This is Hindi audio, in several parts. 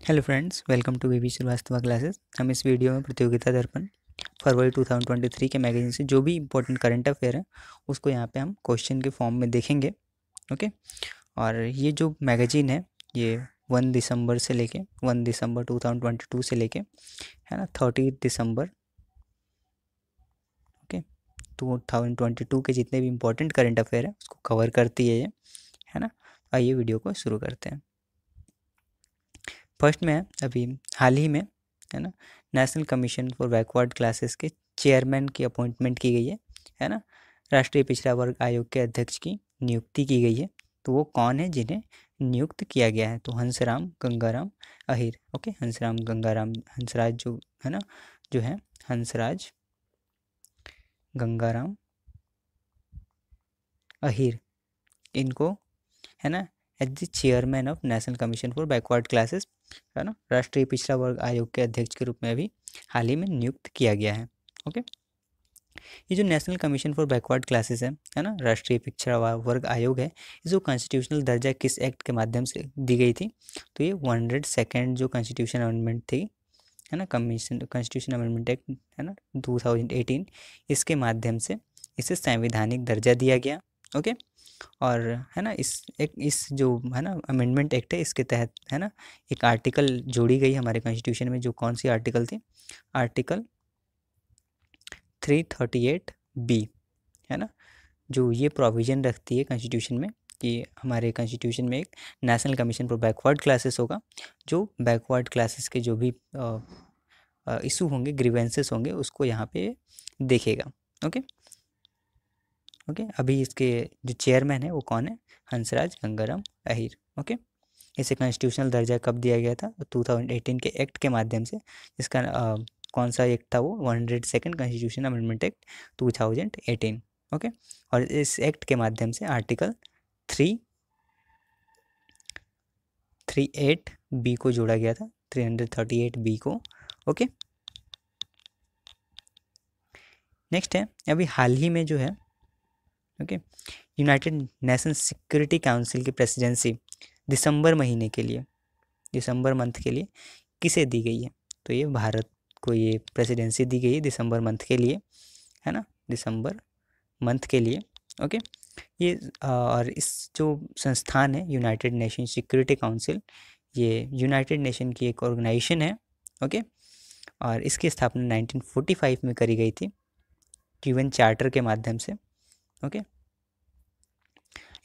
Hello friends, welcome to BB Srivastava classes. हम इस वीडियो में प्रतियोगिता दर्पण फरवरी 2023 के मैगजीन से जो भी इंपॉर्टेंट करंट अफेयर है उसको यहाँ पे हम क्वेश्चन के फॉर्म में देखेंगे। ओके। और ये जो मैगजीन है ये 1 दिसंबर से लेके 1 दिसंबर 2022 से लेके है ना 30 दिसंबर 2022 के जितने भी इंपॉर्टेंट करंट अफेयर है उसको कवर करती है ना। आइए वीडियो को शुरू करते हैं। फर्स्ट में है अभी हाल ही में है ना national commission for backward classes के चेयरमैन की अपॉइंटमेंट की गई है ना। राष्ट्रीय पिछड़ा वर्ग आयोग के अध्यक्ष की नियुक्ति की गई है। तो वो कौन है जिन्हें नियुक्त किया गया है? तो हंसराम गंगाराम अहीर। ओके, हंसराम गंगाराम हंसराज जो है ना जो है हंसराज गंगाराम अहीर, इनको है ना as the chairman of national commission for backward classes है ना राष्ट्रीय पिछड़ा वर्ग आयोग के अध्यक्ष के रूप में अभी हाल ही में नियुक्त किया गया है। ओके। ये जो national commission for backward classes है ना राष्ट्रीय पिछड़ा वर्ग आयोग है, इसको कॉन्स्टिट्यूशनल दर्जा किस एक्ट के माध्यम से दी गई थी? तो ये 102nd जो कॉन्स्टिट्यूशन अमेंडमेंट थी है ना, कमीशन कॉन्स्टिट्यूशन अमेंडमेंट एक्ट है ना 2018, इसके माध्यम से इसे संवैधानिक दर्जा दिया गया। ओके। और है ना इस जो है ना अमेंडमेंट एक्ट है इसके तहत है ना एक आर्टिकल जोड़ी गई हमारे कॉन्स्टिट्यूशन में। जो कौन सी आर्टिकल थी? आर्टिकल 338 बी है ना, जो ये प्रोविज़न रखती है कॉन्स्टिट्यूशन में कि हमारे कॉन्स्टिट्यूशन में एक national commission for backward classes होगा, जो बैकवर्ड क्लासेस के जो भी इशू होंगे, ग्रीवेंसेस होंगे, उसको यहाँ पे देखेगा। Okay okay. अभी इसके जो चेयरमैन है वो कौन है? हंसराज गंगाराम अहीर। ओके। इसे कॉन्स्टिट्यूशनल दर्जा कब दिया गया था? 2018 के एक्ट के माध्यम से, जिसका कौन सा एक्ट था? वो 102nd constitution amendment act 2018। Okay. और इस एक्ट के माध्यम से आर्टिकल 338 बी को जोड़ा गया था, 338 बी को। ओके। नेक्स्ट है अभी हाल ही में जो है okay United nation security council की प्रेसिडेंसी दिसंबर महीने के लिए, दिसंबर मंथ के लिए किसे दी गई है? तो ये भारत को ये प्रेसिडेंसी दी गई है दिसंबर मंथ के लिए है ना, दिसंबर मंथ के लिए। ओके। ये और इस जो संस्थान है यूनाइटेड नेशन सिक्योरिटी काउंसिल, ये यूनाइटेड नेशन की एक ऑर्गेनाइजेशन है। ओके। और इसकी स्थापना 1945 में करी गई थी यूएन चार्टर के माध्यम से। ओके।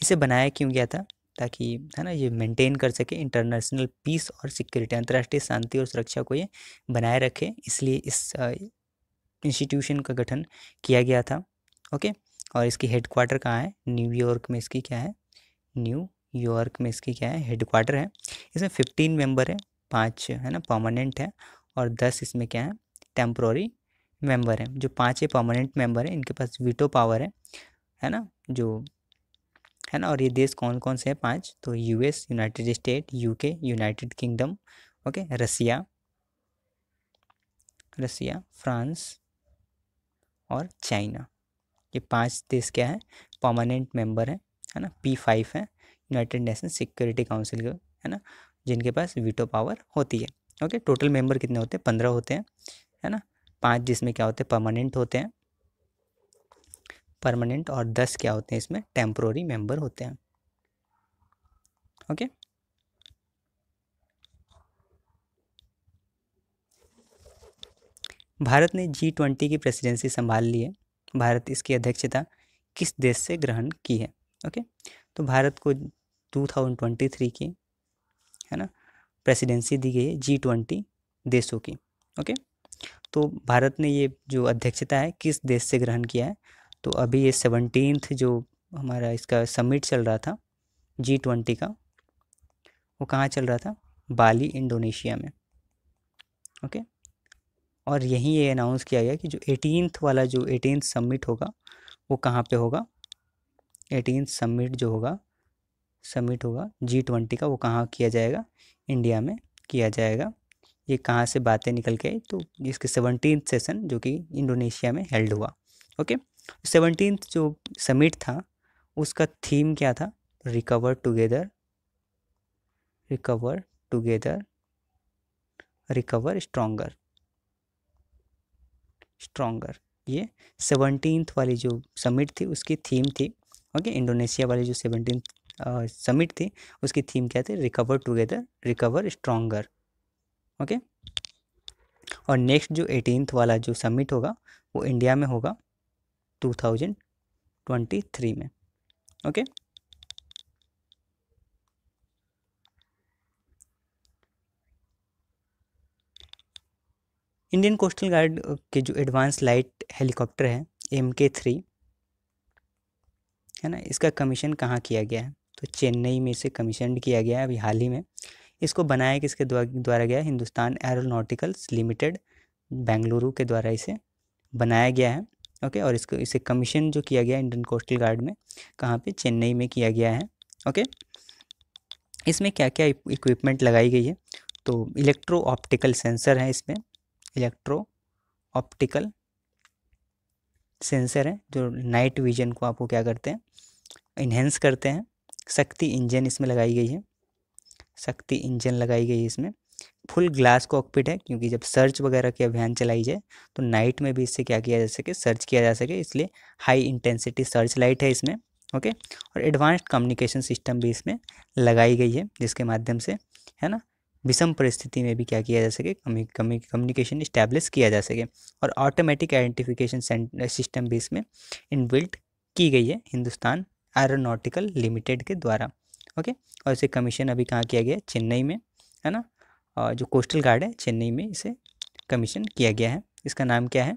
इसे बनाया क्यों गया था? ताकि है ना ये मेंटेन कर सके इंटरनेशनल पीस और सिक्योरिटी, अंतर्राष्ट्रीय शांति और सुरक्षा को ये बनाए रखे, इसलिए इस इंस्टीट्यूशन का गठन किया गया था। ओके। और इसकी हेडक्वार्टर कहाँ है? न्यूयॉर्क में इसकी क्या है? न्यूयॉर्क में इसकी क्या है? हेडक्वार्टर है। इसमें 15 मेंबर है, 5 है ना परमानेंट है और 10 इसमें क्या है? टेम्प्रोरी मेंबर है। जो 5 ये परमानेंट मेंबर है इनके पास वीटो पावर है ना जो है ना। और ये देश कौन कौन से हैं? 5। तो US, United state, UK, United Kingdom, okay, Russia, France और चाइना। ये 5 देश क्या है? परमानेंट मेंबर है ना, P5 है यूनाइटेड नेशन सिक्योरिटी काउंसिल के, है ना, जिनके पास वीटो पावर होती है। ओके। टोटल मेंबर कितने होते हैं? 15 होते हैं है ना। 5 जिसमें क्या होते हैं? परमानेंट होते हैं, परमानेंट, और 10 क्या होते हैं? इसमें टेम्प्रोरी मेंबर होते हैं। ओके। भारत ने G20 की प्रेसिडेंसी संभाल ली है। भारत इसकी अध्यक्षता किस देश से ग्रहण की है? ओके। तो भारत को 2023 की है ना प्रेसिडेंसी दी गई है G20 देशों की। ओके। तो भारत ने ये जो अध्यक्षता है किस देश से ग्रहण किया है? तो अभी ये 17th जो हमारा इसका समिट चल रहा था G20 का, वो कहाँ चल रहा था? बाली, इंडोनेशिया में। ओके। और यहीं ये अनाउंस किया गया कि जो 18th वाला जो 18th समिट होगा वो कहाँ पे होगा? 18th समिट होगा G20 का, वो कहाँ किया जाएगा? इंडिया में किया जाएगा। ये कहाँ से बातें निकल के आई? तो इसके 17th सेशन जो कि इंडोनेशिया में हेल्ड हुआ। ओके। 17th जो समिट था उसका थीम क्या था? Recover together recover stronger. Stronger ये 17th वाली जो समिट थी उसकी थीम थी। ओके, इंडोनेशिया वाली जो 17th समिट थी उसकी थीम क्या थी? Recover together, recover stronger. Okay, और नेक्स्ट जो 18th वाला जो समिट होगा वो इंडिया में होगा 2023 में। ओके, इंडियन कोस्टल गार्ड के जो एडवांस लाइट हेलीकॉप्टर है MK3 है ना, इसका कमीशन कहाँ किया गया है? तो चेन्नई में इसे कमीशन किया गया है अभी हाल ही में। इसको बनाया किसके द्वारा गया है? हिंदुस्तान एरोनॉटिकल्स लिमिटेड बेंगलुरु के द्वारा इसे बनाया गया है। ओके, और इसे कमीशन जो किया गया इंडियन कोस्टल गार्ड में कहाँ पे? चेन्नई में किया गया है। ओके, इसमें क्या क्या इक्विपमेंट लगाई गई है? तो इलेक्ट्रो ऑप्टिकल सेंसर है इसमें, इलेक्ट्रो ऑप्टिकल सेंसर है जो नाइट विजन को आपको क्या करते हैं? इन्हेंस करते हैं। शक्ति इंजन इसमें लगाई गई है, शक्ति इंजन लगाई गई है इसमें। फुल ग्लास कॉकपिट है क्योंकि जब सर्च वगैरह के अभियान चलाई जाए तो नाइट में भी इससे क्या किया जा सके? सर्च किया जा सके, इसलिए हाई इंटेंसिटी सर्च लाइट है इसमें। ओके, और एडवांस्ड कम्युनिकेशन सिस्टम भी इसमें लगाई गई है जिसके माध्यम से है ना विषम परिस्थिति में भी क्या किया जा सके? कम्युनिकेशन इस्टेब्लिश किया जा सके। और ऑटोमेटिक आइडेंटिफिकेशन सिस्टम भी इसमें इनबिल्ट की गई है हिंदुस्तान एरोनॉटिकल लिमिटेड के द्वारा। ओके, और इसे कमीशन अभी कहाँ किया गया? चेन्नई में, है ना। जो कोस्टल गार्ड है चेन्नई में इसे कमीशन किया गया है। इसका नाम क्या है?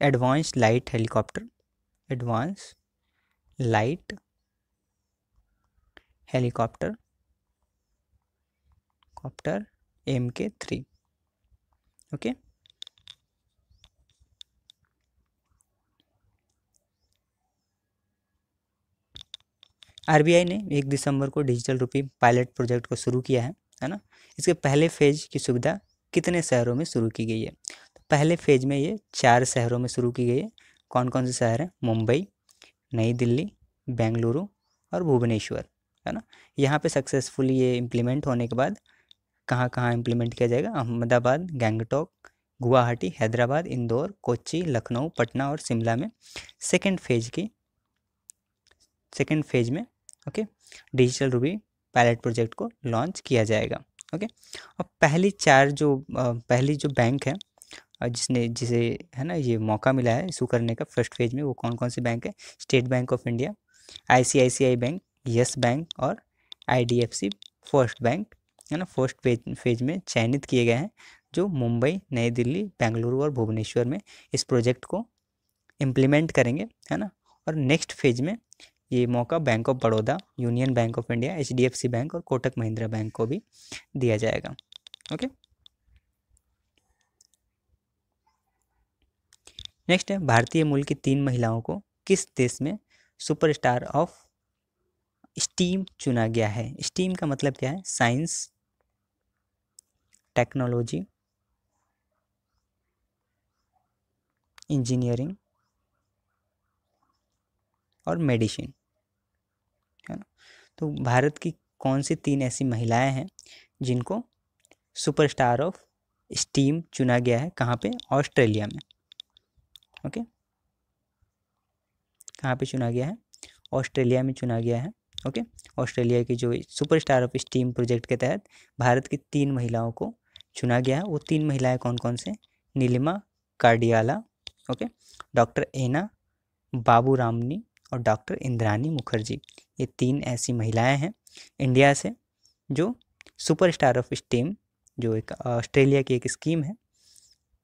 Advance light helicopter, advance light helicopter MK3। Okay, RBI ने 1 दिसंबर को डिजिटल रुपी पायलट प्रोजेक्ट को शुरू किया है ना। इसके पहले फेज की सुविधा कितने शहरों में शुरू की गई है? तो पहले फेज में ये 4 शहरों में शुरू की गई है। कौन कौन से शहर हैं? मुंबई, नई दिल्ली, बेंगलुरु और भुवनेश्वर, है ना। यहाँ पे सक्सेसफुली ये इम्प्लीमेंट होने के बाद कहाँ कहाँ इम्प्लीमेंट किया जाएगा? अहमदाबाद, गैंगटॉक, गुवाहाटी, हैदराबाद, इंदौर, कोच्चि, लखनऊ, पटना और शिमला में सेकेंड फेज में okay digital Ruby pilot project को लॉन्च किया जाएगा। ओके, और पहली जो बैंक है जिसे है ना ये मौका मिला है इशू करने का फर्स्ट फेज में, वो कौन कौन से बैंक है? State bank of India, ICICI bank, yes bank और IDFC फर्स्ट बैंक, है ना। फर्स्ट फेज में चयनित किए गए हैं जो मुंबई, नई दिल्ली, बेंगलुरु और भुवनेश्वर में इस प्रोजेक्ट को इम्प्लीमेंट करेंगे, है ना। और नेक्स्ट फेज में ये मौका bank of Baroda, union bank of India, HDFC bank और कोटक महिंद्रा बैंक को भी दिया जाएगा। ओके, नेक्स्ट है भारतीय मूल की 3 महिलाओं को किस देश में सुपरस्टार ऑफ स्टीम चुना गया है? स्टीम का मतलब क्या है? साइंस, टेक्नोलॉजी, इंजीनियरिंग और मेडिसिन, है ना। तो भारत की कौन सी 3 ऐसी महिलाएं हैं जिनको सुपरस्टार ऑफ स्टीम चुना गया है? कहाँ पे? ऑस्ट्रेलिया में। ओके, कहाँ पे चुना गया है? ऑस्ट्रेलिया में चुना गया है। ओके, ऑस्ट्रेलिया की जो सुपरस्टार ऑफ स्टीम प्रोजेक्ट के तहत भारत की 3 महिलाओं को चुना गया है। वो 3 महिलाएं कौन कौन से? नीलिमा कार्डियाला, ओके, डॉक्टर एना बाबू रामनी और डॉक्टर इंद्रानी मुखर्जी। ये 3 ऐसी महिलाएं हैं इंडिया से जो सुपरस्टार ऑफ स्टीम जो एक ऑस्ट्रेलिया की एक स्कीम है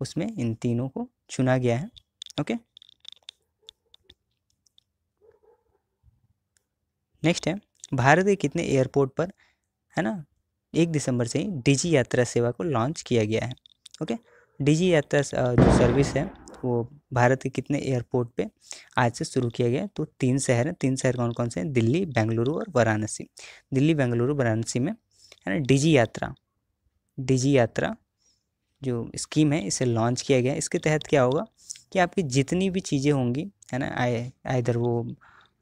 उसमें इन तीनों को चुना गया है। ओके, नेक्स्ट है भारत के कितने एयरपोर्ट पर है ना 1 दिसंबर से ही डिजी यात्रा सेवा को लॉन्च किया गया है? ओके, डिजी यात्रा जो सर्विस है वो भारत के कितने एयरपोर्ट पे आज से शुरू किया गया है? तो 3 शहर हैं। 3 शहर कौन कौन से हैं? दिल्ली, बेंगलुरु और वाराणसी। दिल्ली, बेंगलुरु, वाराणसी में है ना डिजी यात्रा जो स्कीम है इसे लॉन्च किया गया है। इसके तहत क्या होगा कि आपकी जितनी भी चीज़ें होंगी है ना इधर वो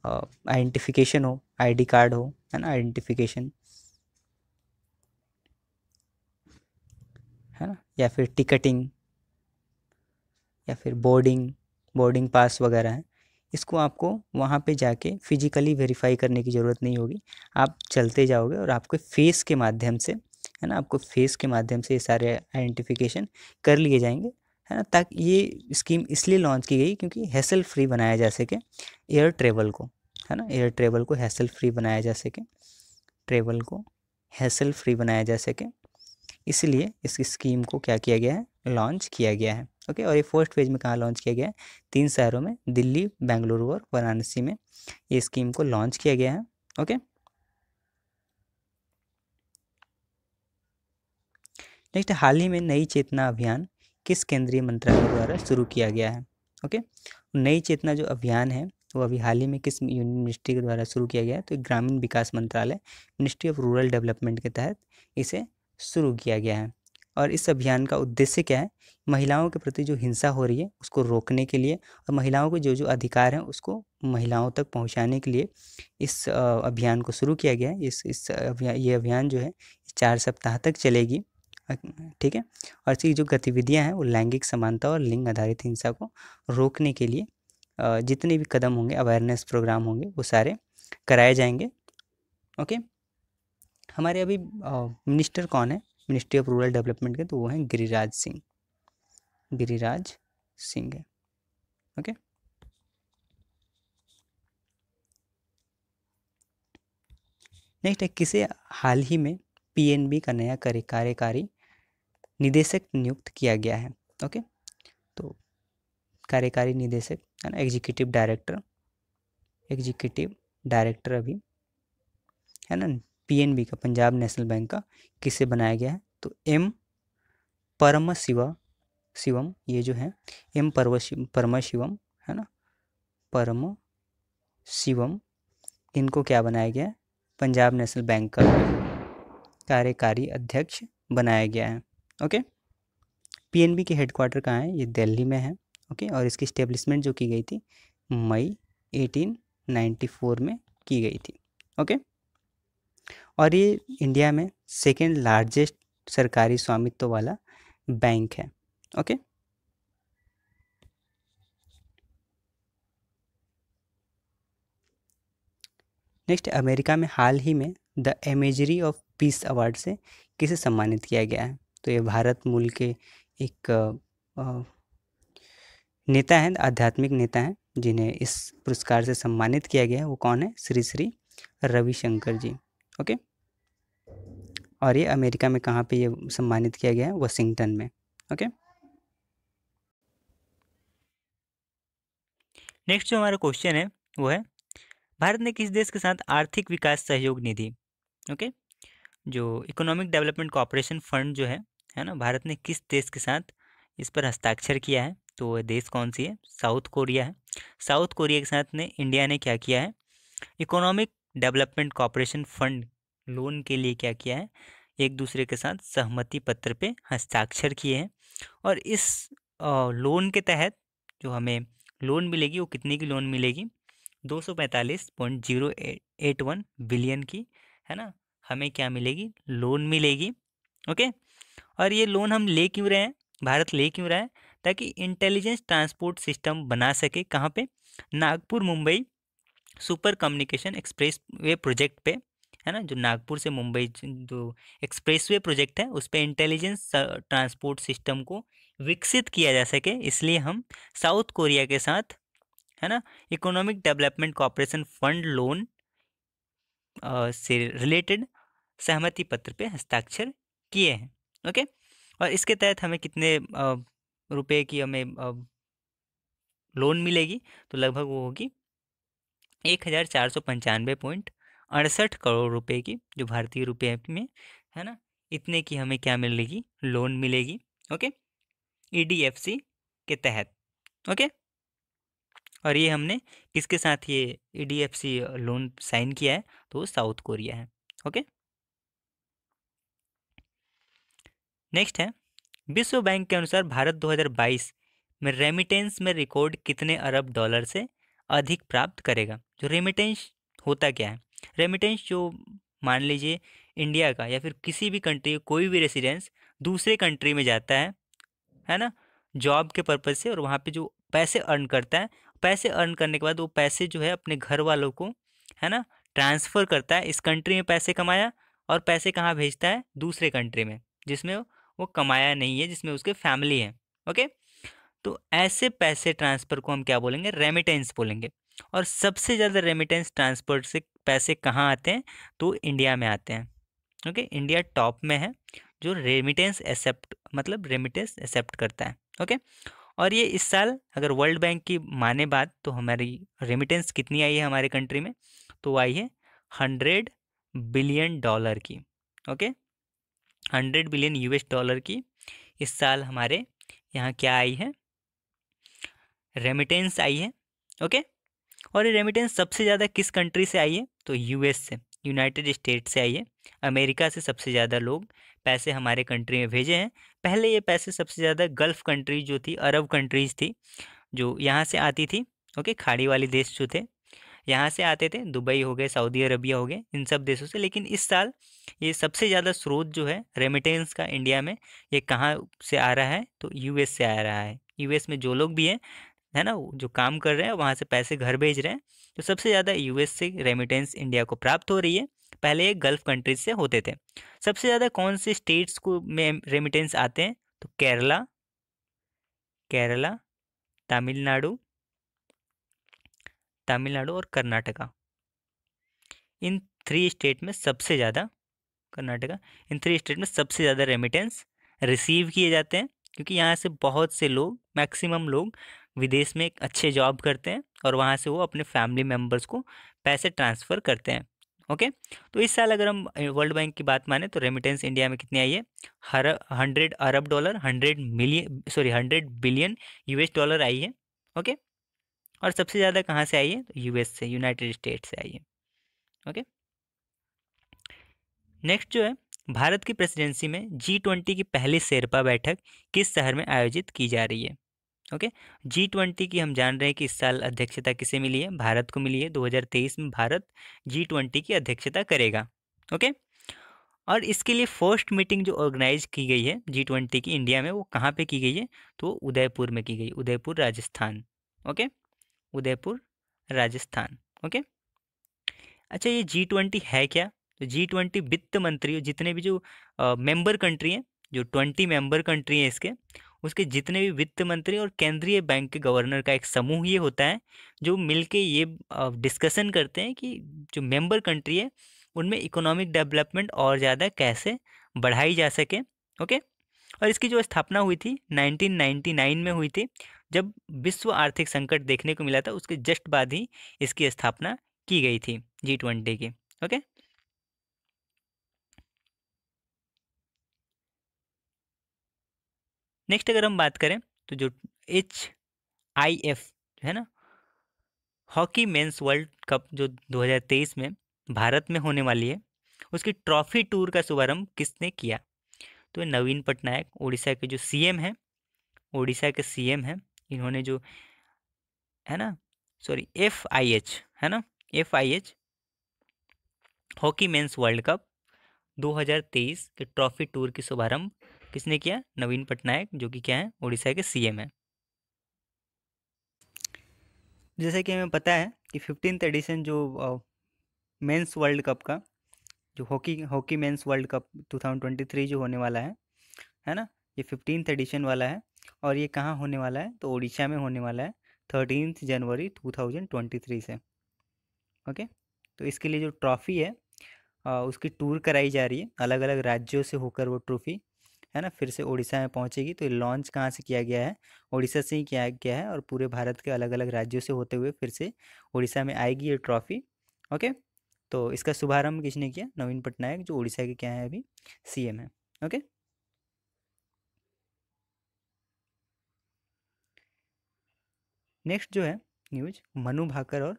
आइडेंटिफिकेशन हो, ID कार्ड हो, है ना, आइडेंटिफिकेशन है ना, या फिर टिकटिंग या फिर बोर्डिंग पास वगैरह है, इसको आपको वहाँ पे जाके फिजिकली वेरीफाई करने की ज़रूरत नहीं होगी। आप चलते जाओगे और आपके फेस के माध्यम से, है ना, आपको फेस के माध्यम से ये सारे आइडेंटिफिकेशन कर लिए जाएंगे, है ना, ताकि ये स्कीम इसलिए लॉन्च की गई क्योंकि हैसल फ्री बनाया जा सके एयर ट्रेवल को, है ना, एयर ट्रेवल को हैसल फ्री बनाया जा सके, ट्रेवल को हैसल फ्री बनाया जा सके, इसलिए इस स्कीम को क्या किया गया है, लॉन्च किया गया है। ओके, और ये फर्स्ट फेज में कहाँ लॉन्च किया गया है, 3 शहरों में, दिल्ली, बेंगलुरु और वाराणसी में ये स्कीम को लॉन्च किया गया है। ओके, नेक्स्ट, हाल ही में नई चेतना अभियान किस केंद्रीय मंत्रालय द्वारा शुरू किया गया है। ओके, नई चेतना जो अभियान है वो अभी हाल ही में किस मिनिस्ट्री के द्वारा शुरू किया गया है, तो ग्रामीण विकास मंत्रालय, मिनिस्ट्री ऑफ रूरल डेवलपमेंट के तहत इसे शुरू किया गया है। और इस अभियान का उद्देश्य क्या है, महिलाओं के प्रति जो हिंसा हो रही है उसको रोकने के लिए और महिलाओं को जो अधिकार हैं उसको महिलाओं तक पहुंचाने के लिए इस अभियान को शुरू किया गया है। ये अभियान जो है 4 सप्ताह तक चलेगी। ठीक है, और इसकी जो गतिविधियां हैं वो लैंगिक समानता और लिंग आधारित हिंसा को रोकने के लिए जितने भी कदम होंगे, अवेयरनेस प्रोग्राम होंगे, वो सारे कराए जाएंगे। ओके, हमारे अभी मिनिस्टर कौन है मिनिस्ट्री ऑफ रूरल डेवलपमेंट के, तो वो हैं गिरिराज सिंह है। ओके, नेक्स्ट है, किसे हाल ही में पीएनबी का नया कार्यकारी निदेशक नियुक्त किया गया है। ओके, तो कार्यकारी निदेशक है ना, एग्जीक्यूटिव डायरेक्टर अभी, है ना, पीएनबी का, पंजाब नेशनल बैंक का, किसे बनाया गया है, तो एम परमशिवम, ये जो है एम परमशिवम, है ना, परमशिवम, इनको क्या बनाया गया है, पंजाब नेशनल बैंक का कार्यकारी अध्यक्ष बनाया गया है। ओके, पीएनबी के हेडक्वार्टर कहाँ है, ये दिल्ली में है। ओके, और इसकी इस्टेब्लिशमेंट जो की गई थी मई 1894 में की गई थी। ओके, और ये इंडिया में सेकेंड लार्जेस्ट सरकारी स्वामित्व वाला बैंक है। ओके, नेक्स्ट, अमेरिका में हाल ही में the imagery of peace award से किसे सम्मानित किया गया है, तो ये भारत मूल के एक नेता हैं, आध्यात्मिक नेता हैं, जिन्हें इस पुरस्कार से सम्मानित किया गया है। वो कौन है, श्री श्री रविशंकर जी। ओके, और ये अमेरिका में कहाँ पे ये सम्मानित किया गया है, वाशिंगटन में। ओके, नेक्स्ट जो हमारा क्वेश्चन है वो है, भारत ने किस देश के साथ आर्थिक विकास सहयोग निधि, ओके, जो इकोनॉमिक डेवलपमेंट कोऑपरेशन फंड जो है ना, भारत ने किस देश के साथ इस पर हस्ताक्षर किया है, तो वह देश कौन सी है, साउथ कोरिया है। साउथ कोरिया के साथ ने इंडिया ने क्या किया है, economic development cooperation fund loan के लिए क्या किया है, एक दूसरे के साथ सहमति पत्र पे हस्ताक्षर किए हैं। और इस लोन के तहत जो हमें लोन मिलेगी वो कितने की लोन मिलेगी, 245.081 बिलियन की, है ना, हमें क्या मिलेगी, लोन मिलेगी। ओके, और ये लोन हम ले क्यों रहे हैं, भारत ले क्यों रहा है, ताकि इंटेलिजेंस ट्रांसपोर्ट सिस्टम बना सके, कहाँ पे, Nagpur Mumbai super communication express way project पे, है ना, जो नागपुर से मुंबई जो एक्सप्रेस वे प्रोजेक्ट है उस पर इंटेलिजेंस ट्रांसपोर्ट सिस्टम को विकसित किया जा सके, इसलिए हम साउथ कोरिया के साथ, है ना, economic development cooperation fund loan से रिलेटेड सहमति पत्र पे हस्ताक्षर किए हैं। ओके, और इसके तहत हमें कितने रुपए की हमें लोन मिलेगी, तो लगभग वो होगी 1495.68 करोड़ रुपए की, जो भारतीय रुपये में, है ना, इतने की हमें क्या मिलेगी, लोन मिलेगी। ओके, ईडीएफसी के तहत। ओके, और ये हमने किसके साथ ये ईडीएफसी लोन साइन किया है, तो वो साउथ कोरिया है। ओके, नेक्स्ट है, विश्व बैंक के अनुसार भारत 2022 में रेमिटेंस में रिकॉर्ड कितने अरब डॉलर से अधिक प्राप्त करेगा। जो रेमिटेंस होता क्या है, रेमिटेंस जो मान लीजिए इंडिया का या फिर किसी भी कंट्री कोई भी रेसिडेंस दूसरे कंट्री में जाता है ना, जॉब के पर्पज़ से, और वहाँ पे जो पैसे अर्न करता है, पैसे अर्न करने के बाद वो पैसे जो है अपने घर वालों को, है ना, ट्रांसफ़र करता है। इस कंट्री में पैसे कमाया और पैसे कहाँ भेजता है? दूसरे कंट्री में, जिसमें वो कमाया नहीं है, जिसमें उसके फैमिली है। ओके, तो ऐसे पैसे ट्रांसफ़र को हम क्या बोलेंगे? रेमिटेंस बोलेंगे। और सबसे ज़्यादा रेमिटेंस ट्रांसपोर्ट से पैसे कहाँ आते हैं? तो इंडिया में आते हैं। ओके, इंडिया टॉप में है जो रेमिटेंस एक्सेप्ट, मतलब रेमिटेंस एक्सेप्ट करता है। ओके, और ये इस साल अगर वर्ल्ड बैंक की माने बात, तो हमारी रेमिटेंस कितनी आई है हमारे कंट्री में? तो आई है 100 बिलियन डॉलर की। ओके, 100 बिलियन US डॉलर की इस साल हमारे यहाँ क्या आई है? रेमिटेंस आई है। ओके, और ये रेमिटेंस सबसे ज़्यादा किस कंट्री से आई है? तो US से, यूनाइटेड स्टेट से आई है। अमेरिका से सबसे ज़्यादा लोग पैसे हमारे कंट्री में भेजे हैं। पहले ये पैसे सबसे ज़्यादा गल्फ़ कंट्री जो थी, अरब कंट्रीज़ थी, जो यहाँ से आती थी। ओके, खाड़ी वाले देश जो थे यहाँ से आते थे, दुबई हो गए, सऊदी अरबिया हो गए, इन सब देशों से। लेकिन इस साल ये सबसे ज़्यादा स्रोत जो है रेमिटेंस का इंडिया में, ये कहाँ से आ रहा है? तो US से आ रहा है। US में जो लोग भी हैं, है ना, जो काम कर रहे हैं, वहाँ से पैसे घर भेज रहे हैं, तो सबसे ज़्यादा US से रेमिटेंस इंडिया को प्राप्त हो रही है। पहले ये गल्फ़ कंट्रीज से होते थे। सबसे ज़्यादा कौन से स्टेट्स को में रेमिटेंस आते हैं? तो केरला, केरला, तमिलनाडु, तमिलनाडु और कर्नाटका। इन 3 स्टेट में सबसे ज़्यादा, कर्नाटका, इन 3 स्टेट में सबसे ज़्यादा रेमिटेंस रिसीव किए जाते हैं, क्योंकि यहाँ से बहुत से लोग, मैक्सिमम लोग विदेश में एक अच्छे जॉब करते हैं और वहाँ से वो अपने फैमिली मेम्बर्स को पैसे ट्रांसफ़र करते हैं। ओके, तो इस साल अगर हम वर्ल्ड बैंक की बात माने, तो रेमिटेंस इंडिया में कितनी आई है? 100 अरब डॉलर, 100 बिलियन US डॉलर आई है। ओके, और सबसे ज़्यादा कहाँ से आई है? तो US से, यूनाइटेड स्टेट से आई है। ओके, नेक्स्ट जो है, भारत की प्रेसिडेंसी में G20 की पहली शेरपा बैठक किस शहर में आयोजित की जा रही है? ओके, G20 की हम जान रहे हैं कि इस साल अध्यक्षता किसे मिली है? भारत को मिली है। 2023 में भारत G20 की अध्यक्षता करेगा। ओके, और इसके लिए फर्स्ट मीटिंग जो ऑर्गेनाइज की गई है G20 की इंडिया में, वो कहाँ पे की गई है? तो उदयपुर में की गई, उदयपुर राजस्थान। ओके, उदयपुर राजस्थान। ओके, अच्छा, ये G20 है क्या? तो G20 वित्त मंत्री, जितने भी जो मेंबर कंट्री हैं, जो 20 मेंबर कंट्री हैं इसके, उसके जितने भी वित्त मंत्री और केंद्रीय बैंक के गवर्नर का एक समूह ये होता है, जो मिलके ये डिस्कशन करते हैं कि जो मेंबर कंट्री है उनमें इकोनॉमिक डेवलपमेंट और ज़्यादा कैसे बढ़ाई जा सके। ओके, और इसकी जो स्थापना हुई थी 1999 में हुई थी, जब विश्व आर्थिक संकट देखने को मिला था, उसके जस्ट बाद ही इसकी स्थापना की गई थी G20 की। ओके, नेक्स्ट अगर हम बात करें, तो जो HIF है ना, हॉकी मेंस वर्ल्ड कप जो 2023 में भारत में होने वाली है, उसकी ट्रॉफी टूर का शुभारंभ किसने किया? तो नवीन पटनायक, उड़ीसा के जो CM हैं, उड़ीसा के CM हैं, इन्होंने जो, है ना, सॉरी, FIH, है ना, FIH hockey mains world cup 2023 के ट्रॉफी टूर की शुभारंभ किसने किया? नवीन पटनायक, जो कि क्या है? उड़ीसा के CM हैं। जैसे कि हमें पता है कि 15th एडिशन जो मेंस वर्ल्ड कप का, जो hockey hockey mains world cup 2023 जो होने वाला है ना, ये 15th एडिशन वाला है। और ये कहाँ होने वाला है? तो उड़ीसा में होने वाला है 13 जनवरी 2023 से। ओके, तो इसके लिए जो ट्रॉफ़ी है उसकी टूर कराई जा रही है, अलग अलग राज्यों से होकर वो ट्रॉफ़ी, है ना, फिर से उड़ीसा में पहुंचेगी। तो ये लॉन्च कहाँ से किया गया है? उड़ीसा से ही किया गया है, और पूरे भारत के अलग अलग राज्यों से होते हुए फिर से उड़ीसा में आएगी ये ट्रॉफ़ी। ओके, तो इसका शुभारंभ किसने किया? नवीन पटनायक, जो उड़ीसा के क्या है अभी? CM है। ओके, नेक्स्ट जो है न्यूज, मनु भाकर और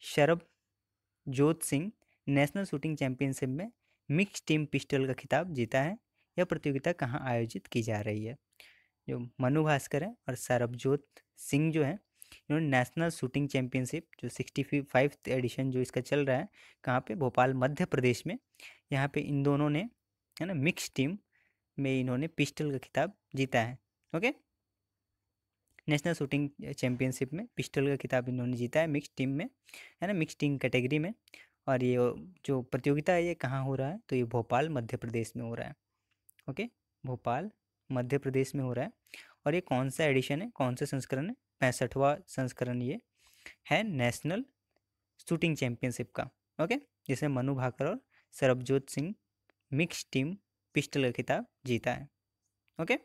शरबजोत सिंह नेशनल शूटिंग चैंपियनशिप में मिक्स टीम पिस्टल का खिताब जीता है। यह प्रतियोगिता कहाँ आयोजित की जा रही है? जो मनु भास्कर है और सरबजोत सिंह जो है, इन्होंने नेशनल शूटिंग चैंपियनशिप जो 65th एडिशन जो इसका चल रहा है, कहाँ पे? भोपाल, मध्य प्रदेश में। यहाँ पे इन दोनों ने, है ना, मिक्स टीम में इन्होंने पिस्टल का खिताब जीता है। ओके, नेशनल शूटिंग चैम्पियनशिप में पिस्टल का खिताब इन्होंने जीता है मिक्स टीम में, है ना, मिक्स टीम कैटेगरी में। और ये जो प्रतियोगिता है ये कहाँ हो रहा है, तो ये भोपाल मध्य प्रदेश में हो रहा है। ओके, भोपाल मध्य प्रदेश में हो रहा है। और ये कौन सा एडिशन है, कौन सा संस्करण है, 65वां संस्करण ये है नेशनल शूटिंग चैम्पियनशिप का। ओके, जिसमें मनु भाकर और Sarabjot Singh mix team pistol का खिताब जीता है। ओके,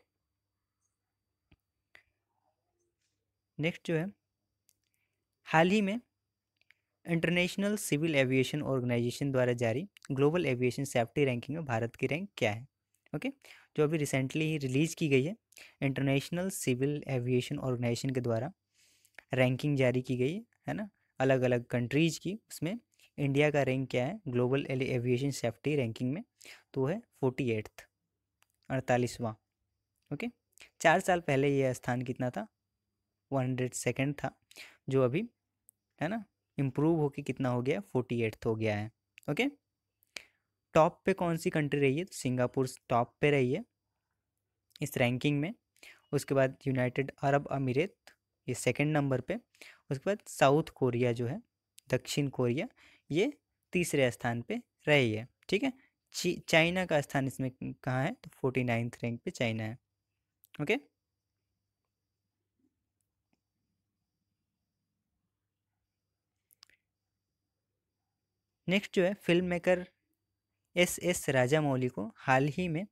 नेक्स्ट जो है, हाल ही में इंटरनेशनल सिविल एविएशन ऑर्गेनाइजेशन द्वारा जारी ग्लोबल एविएशन सेफ्टी रैंकिंग में भारत की रैंक क्या है। ओके, जो अभी रिसेंटली ही रिलीज़ की गई है, इंटरनेशनल सिविल एविएशन ऑर्गेनाइजेशन के द्वारा रैंकिंग जारी की गई है ना, अलग अलग कंट्रीज़ की। उसमें इंडिया का रैंक क्या है ग्लोबल एविएशन सेफ्टी रैंकिंग में, तो है 48th, 48वां। ओके, 4 साल पहले ये स्थान कितना था, 102nd था, जो अभी, है ना, इम्प्रूव होके कितना हो गया, 48th हो गया है। ओके, टॉप पे कौन सी कंट्री रही है, तो सिंगापुर टॉप पे रही है इस रैंकिंग में। उसके बाद यूनाइटेड अरब अमीरात ये सेकंड नंबर पे। उसके बाद साउथ कोरिया जो है, दक्षिण कोरिया, ये तीसरे स्थान पे रही है। ठीक है, चाइना का स्थान इसमें कहाँ है, तो 49th रैंक पे चाइना है। ओके, नेक्स्ट जो है, फिल्म मेकर एस राजामौली को हाल ही में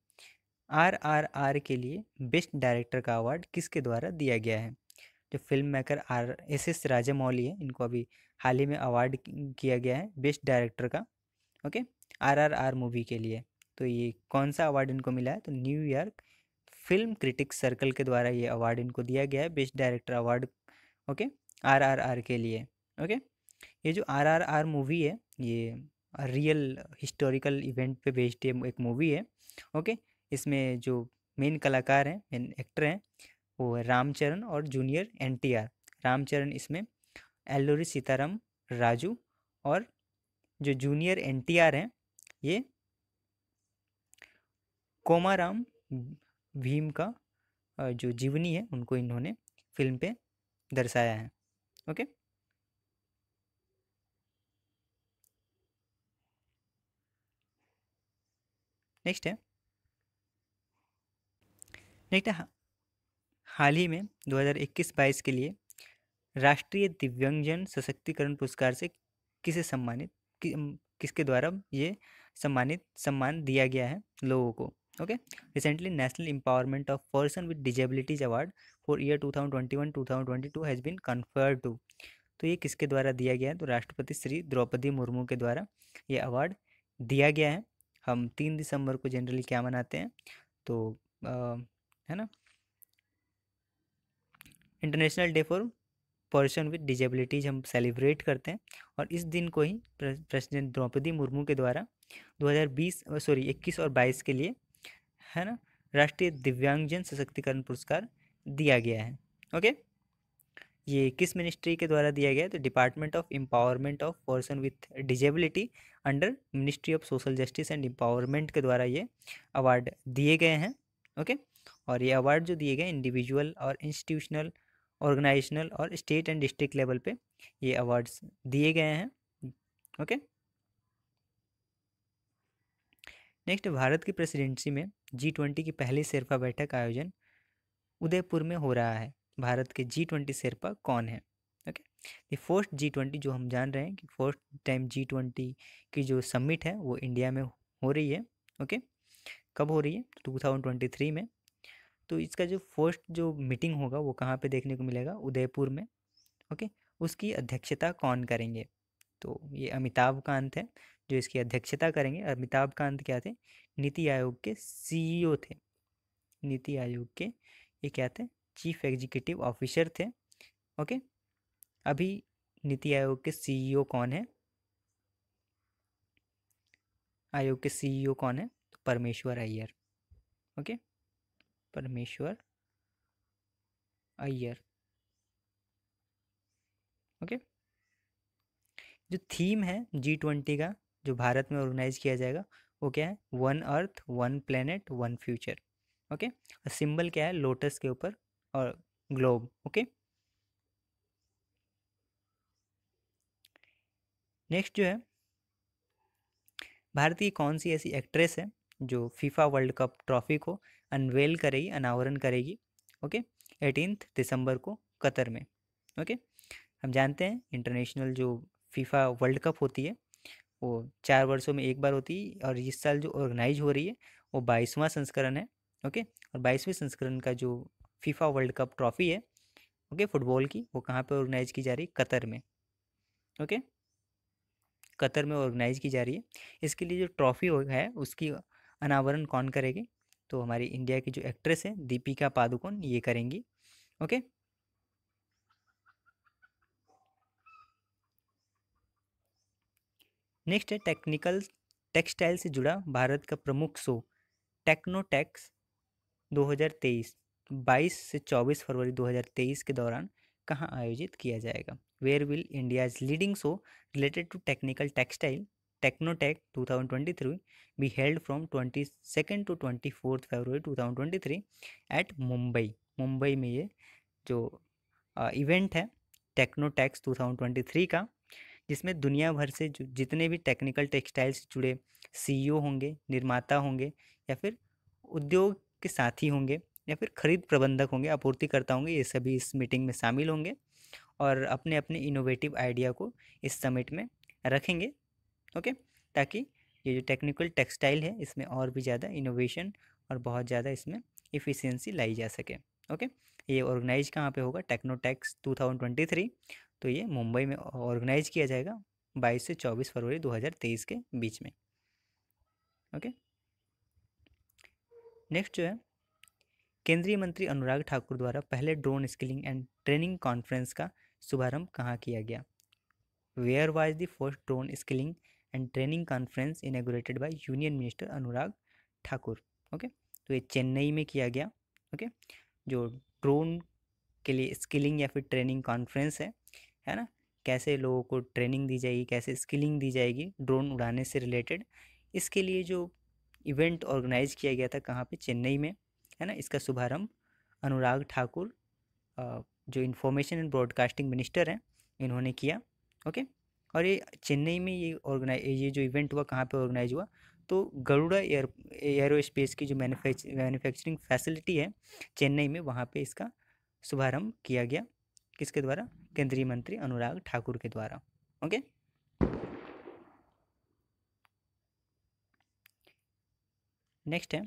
RRR के लिए बेस्ट डायरेक्टर का अवार्ड किसके द्वारा दिया गया है। जो फिल्म मेकर SS राजामौली है, इनको अभी हाल ही में अवार्ड किया गया है बेस्ट डायरेक्टर का। ओके, RRR मूवी के लिए। तो ये कौन सा अवार्ड इनको मिला है, तो न्यूयॉर्क फिल्म क्रिटिक्स सर्कल के द्वारा ये अवार्ड इनको दिया गया है best director award. Okay, RRR के लिए। ओके, ये जो RRR मूवी है ये रियल हिस्टोरिकल इवेंट पे बेस्ड एक मूवी है। ओके, इसमें जो मेन कलाकार हैं, मेन एक्टर हैं, वो है रामचरण और जूनियर NTR। रामचरण इसमें एल्लोरी सीताराम राजू, और जो जूनियर NTR हैं ये कोमाराम भीम का जो जीवनी है उनको इन्होंने फिल्म पे दर्शाया है। ओके, नेक्स्ट है, नेक्स्ट है, हाल ही में 2021-22 के लिए राष्ट्रीय दिव्यांगजन सशक्तिकरण पुरस्कार से किसे सम्मानित किसके द्वारा ये सम्मान दिया गया है लोगों को। Okay, recently national empowerment of person with disabilities award for year 2021-2022 has been conferred to. तो ये किसके द्वारा दिया गया है, तो राष्ट्रपति श्री द्रौपदी मुर्मू के द्वारा ये अवार्ड दिया गया है। हम 3 दिसंबर को जनरली क्या मनाते हैं, तो है ना, international day for person with disabilities हम सेलिब्रेट करते हैं। और इस दिन को ही प्रेसिडेंट द्रौपदी मुर्मू के द्वारा 21 और 22 के लिए, है ना, राष्ट्रीय दिव्यांगजन सशक्तिकरण पुरस्कार दिया गया है। ओके, ये किस मिनिस्ट्री के द्वारा दिया गया है, तो department of empowerment of person with disability under ministry of social justice and empowerment के द्वारा ये अवार्ड दिए गए हैं। ओके, और ये अवार्ड जो दिए गए इंडिविजुअल और इंस्टीट्यूशनल, ऑर्गेनाइजेशनल और स्टेट एंड डिस्ट्रिक्ट लेवल पे ये अवार्ड्स दिए गए हैं। ओके, नेक्स्ट, भारत की प्रेसिडेंसी में G20 की पहली शेरपा बैठक का आयोजन उदयपुर में हो रहा है। भारत के G20 शेरपा कौन है। ओके, ये फर्स्ट G20, जो हम जान रहे हैं कि फर्स्ट टाइम G20 की जो समिट है वो इंडिया में हो रही है। ओके, कब हो रही है, 2023 में। तो इसका जो फर्स्ट जो मीटिंग होगा वो कहाँ पे देखने को मिलेगा, उदयपुर में। ओके, उसकी अध्यक्षता कौन करेंगे, तो ये अमिताभ कांत है जो इसकी अध्यक्षता करेंगे। अमिताभ कांत क्या थे, नीति आयोग के CEO थे। नीति आयोग के ये क्या थे, चीफ एग्जीक्यूटिव ऑफिसर थे। ओके, अभी नीति आयोग के CEO कौन है, आयोग के CEO कौन है, तो परमेश्वर अय्यर। ओके, परमेश्वर अय्यर। ओके, जो थीम है G20 का जो भारत में ऑर्गेनाइज किया जाएगा वो क्या है, one earth one planet one future. Okay. और सिंबल क्या है, लोटस के ऊपर और ग्लोब। ओके। नेक्स्ट जो है, भारत की कौन सी ऐसी एक्ट्रेस है जो फीफा वर्ल्ड कप ट्रॉफी को अनवेल करेगी, अनावरण करेगी, ओके, 18 दिसंबर को कतर में। ओके। हम जानते हैं इंटरनेशनल जो फीफा वर्ल्ड कप होती है वो 4 वर्षों में एक बार होती है, और इस साल जो ऑर्गेनाइज हो रही है वो 22वां संस्करण है। ओके। और 22वें संस्करण का जो फीफा वर्ल्ड कप ट्रॉफी है, ओके, फुटबॉल की, वो कहाँ पे ऑर्गेनाइज की जा रही है, कतर में। ओके। कतर में ऑर्गेनाइज की जा रही है। इसके लिए जो ट्रॉफी है उसकी अनावरण कौन करेगी, तो हमारी इंडिया की जो एक्ट्रेस है दीपिका पादुकोण ये करेंगी। ओके। नेक्स्ट है टेक्निकल टेक्सटाइल से जुड़ा भारत का प्रमुख शो टेक्नोटेक्स 2023 22 से 24 फरवरी 2023 के दौरान कहाँ आयोजित किया जाएगा। Where will India's leading show related to technical textile Technotex 2023 be held from 22 to 24 February 2023 at Mumbai. Mumbai में ये जो इवेंट है टेक्नोटेक्स 2023 का, जिसमें दुनिया भर से जो जितने भी टेक्निकल टेक्सटाइल से जुड़े सीईओ होंगे, निर्माता होंगे, या फिर उद्योग के साथी होंगे, या फिर खरीद प्रबंधक होंगे, आपूर्तिकर्ता होंगे, ये सभी इस मीटिंग में शामिल होंगे और अपने अपने इनोवेटिव आइडिया को इस समिट में रखेंगे। ओके। ताकि ये जो टेक्निकल टेक्सटाइल है इसमें और भी ज़्यादा इनोवेशन और बहुत ज़्यादा इसमें इफ़िशियंसी लाई जा सके। ओके। ये ऑर्गेनाइज कहाँ पे होगा, टेक्नोटेक्स 2023, तो ये मुंबई में ऑर्गेनाइज किया जाएगा 22 से 24 फरवरी 2023 के बीच में। ओके। नेक्स्ट जो है, केंद्रीय मंत्री अनुराग ठाकुर द्वारा पहले drone skilling and training conference का शुभारंभ कहाँ किया गया। Where was the first drone skilling and training conference inaugurated by union minister Anurag Thakur. Okay. तो ये चेन्नई में किया गया। ओके। जो ड्रोन के लिए स्किलिंग या फिर ट्रेनिंग कॉन्फ्रेंस है ना, कैसे लोगों को ट्रेनिंग दी जाएगी, कैसे स्किलिंग दी जाएगी ड्रोन उड़ाने से रिलेटेड, इसके लिए जो इवेंट ऑर्गेनाइज किया गया था कहाँ पे, चेन्नई में, है ना। इसका शुभारंभ अनुराग ठाकुर जो इंफॉर्मेशन एंड ब्रॉडकास्टिंग मिनिस्टर हैं इन्होंने किया। ओके। और ये चेन्नई में ये जो इवेंट हुआ कहाँ पे ऑर्गेनाइज हुआ, तो गरुड़ा एयरोस्पेस की जो मैन्युफैक्चरिंग फैसिलिटी है चेन्नई में, वहाँ पे इसका शुभारंभ किया गया। किसके द्वारा, केंद्रीय मंत्री अनुराग ठाकुर के द्वारा। ओके। नेक्स्ट है,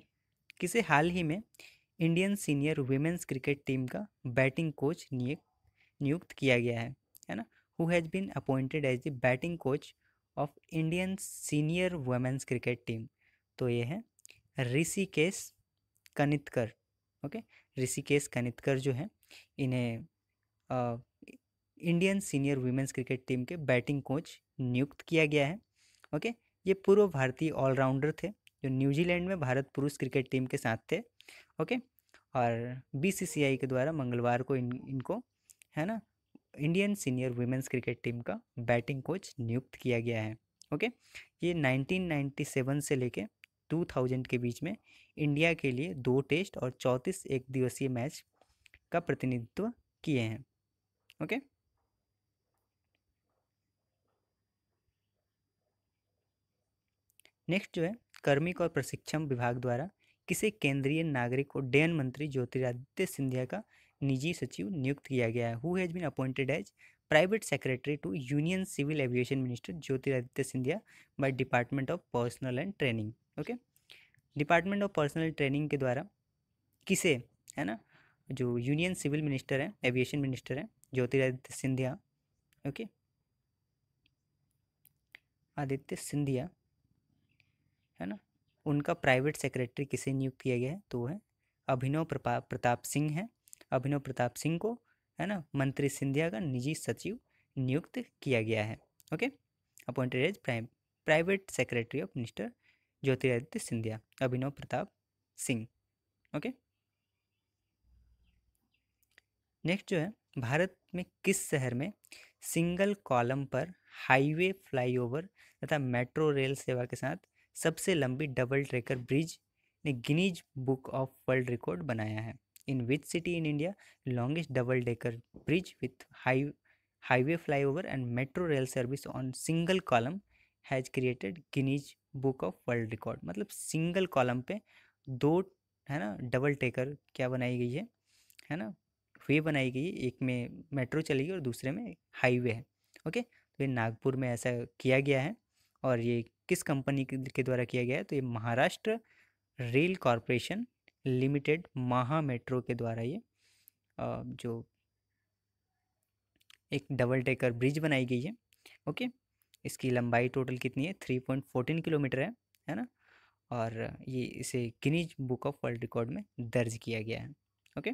किसे हाल ही में Indian senior women's cricket team का बैटिंग कोच नियुक्त किया गया है ना। Who has been appointed as the batting coach of Indian senior women's cricket team, तो ये है ऋषिकेश कनितकर। ओके। ऋषिकेश कनितकर जो है इन्हें Indian senior women's cricket team के बैटिंग कोच नियुक्त किया गया है। ओके। ये पूर्व भारतीय ऑलराउंडर थे जो न्यूजीलैंड में भारत पुरुष क्रिकेट टीम के साथ थे। ओके। और बीसीसीआई के द्वारा मंगलवार को इनको, है ना, Indian senior women's cricket team का बैटिंग कोच नियुक्त किया गया है। ओके। ये 1997 से लेके 2000 के बीच में इंडिया के लिए 2 टेस्ट और 34 एक दिवसीय मैच का प्रतिनिधित्व किए हैं। ओके। नेक्स्ट जो है, कार्मिक और प्रशिक्षण विभाग द्वारा किसे केंद्रीय नागरिक उड्डयन मंत्री ज्योतिरादित्य सिंधिया का निजी सचिव नियुक्त किया गया है। Who has been appointed as private secretary to union civil aviation minister Jyotiraditya Scindia by department of personnel and training. Okay. Department of personnel training के द्वारा किसे, है ना, जो यूनियन सिविल मिनिस्टर है, एविएशन मिनिस्टर है ज्योतिरादित्य सिंधिया, ओके, आदित्य सिंधिया, है ना, उनका प्राइवेट सेक्रेटरी किसे नियुक्त किया गया है, तो वो है अभिनव प्रताप सिंह है। अभिनव प्रताप सिंह को, है ना, मंत्री सिंधिया का निजी सचिव नियुक्त किया गया है। Okay. Appointed as private secretary of minister Jyotiraditya Scindia, Abhinav Pratap Singh. Okay. Next जो है, भारत में किस शहर में सिंगल कॉलम पर हाईवे, फ्लाईओवर तथा मेट्रो रेल सेवा के साथ सबसे लंबी डबल ट्रैकर ब्रिज ने Guinness book of world record बनाया है? In which city in India longest double decker bridge with highway flyover and metro rail service on single column has created Guinness book of world record? मतलब सिंगल कॉलम पे दो, है ना, डबल टेकर क्या बनाई गई है ना, वे बनाई गई है। एक में मेट्रो चलेगी और दूसरे में हाईवे है। ओके, तो ये नागपुर में ऐसा किया गया है। और ये किस कंपनी के द्वारा किया गया है? तो ये महाराष्ट्र रेल कॉरपोरेशन लिमिटेड महा मेट्रो के द्वारा ये जो एक डबल टेकर ब्रिज बनाई गई है। ओके, इसकी लंबाई टोटल कितनी है? 3.14 किलोमीटर है ना। और ये इसे Guinness book of world record में दर्ज किया गया है। ओके,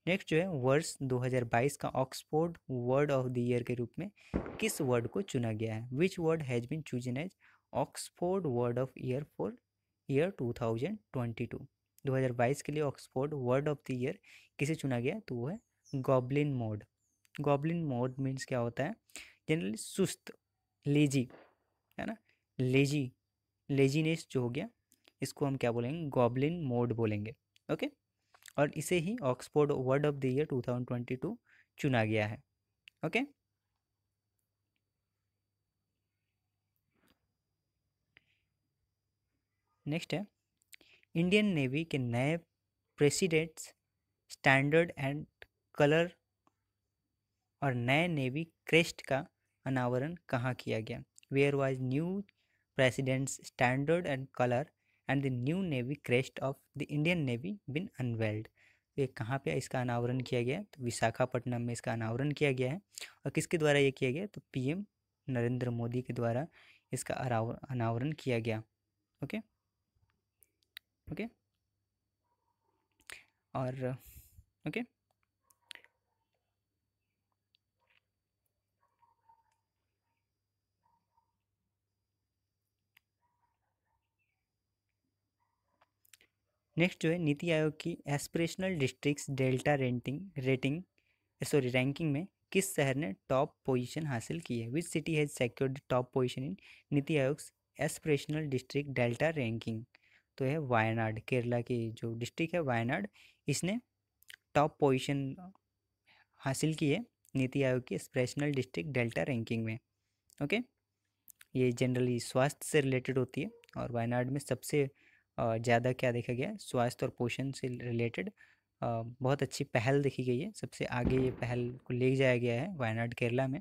नेक्स्ट जो है, वर्ष 2022 का Oxford word of the year के रूप में किस वर्ड को चुना गया है? Which word has been chosen as Oxford word of year for year 2022? 2022 के लिए Oxford word of the year किसे चुना गया? तो वो है goblin mode. Goblin mode means क्या होता है? जनरली सुस्त, लेजी, है ना, लेजीनेस जो हो गया, इसको हम क्या बोलेंगे? गॉब्लिन मोड बोलेंगे। ओके, और इसे ही Oxford word of the year 2022 चुना गया है। ओके, नेक्स्ट है, इंडियन नेवी के नए प्रेसिडेंट्स स्टैंडर्ड एंड कलर और नए नेवी क्रेस्ट का अनावरण कहाँ किया गया? Where was new president's standard and colour and the new navy crest of the Indian navy been unveiled? ये कहाँ पे इसका अनावरण किया गया? तो विशाखापट्टनम में इसका अनावरण किया गया है। और किसके द्वारा ये किया गया? तो पीएम नरेंद्र मोदी के द्वारा इसका अनावरण किया गया। ओके ओके, और ओके, नेक्स्ट जो है, नीति आयोग की एस्पिरेशनल डिस्ट्रिक्ट्स डेल्टा रैंकिंग में किस शहर ने टॉप पोजीशन हासिल की है? Which city has secured the top position in NITI Aayog aspirational district delta ranking? तो है वायनाड, केरला की जो डिस्ट्रिक्ट है वायनाड, इसने टॉप पोजीशन हासिल की है नीति आयोग की एस्पिरेशनल डिस्ट्रिक्ट डेल्टा रैंकिंग में। ओके, ये जनरली स्वास्थ्य से रिलेटेड होती है और वायनाड में सबसे ज़्यादा क्या देखा गया है? स्वास्थ्य और पोषण से रिलेटेड बहुत अच्छी पहल देखी गई है। सबसे आगे ये पहल को ले जाया गया है वायनाड केरला में,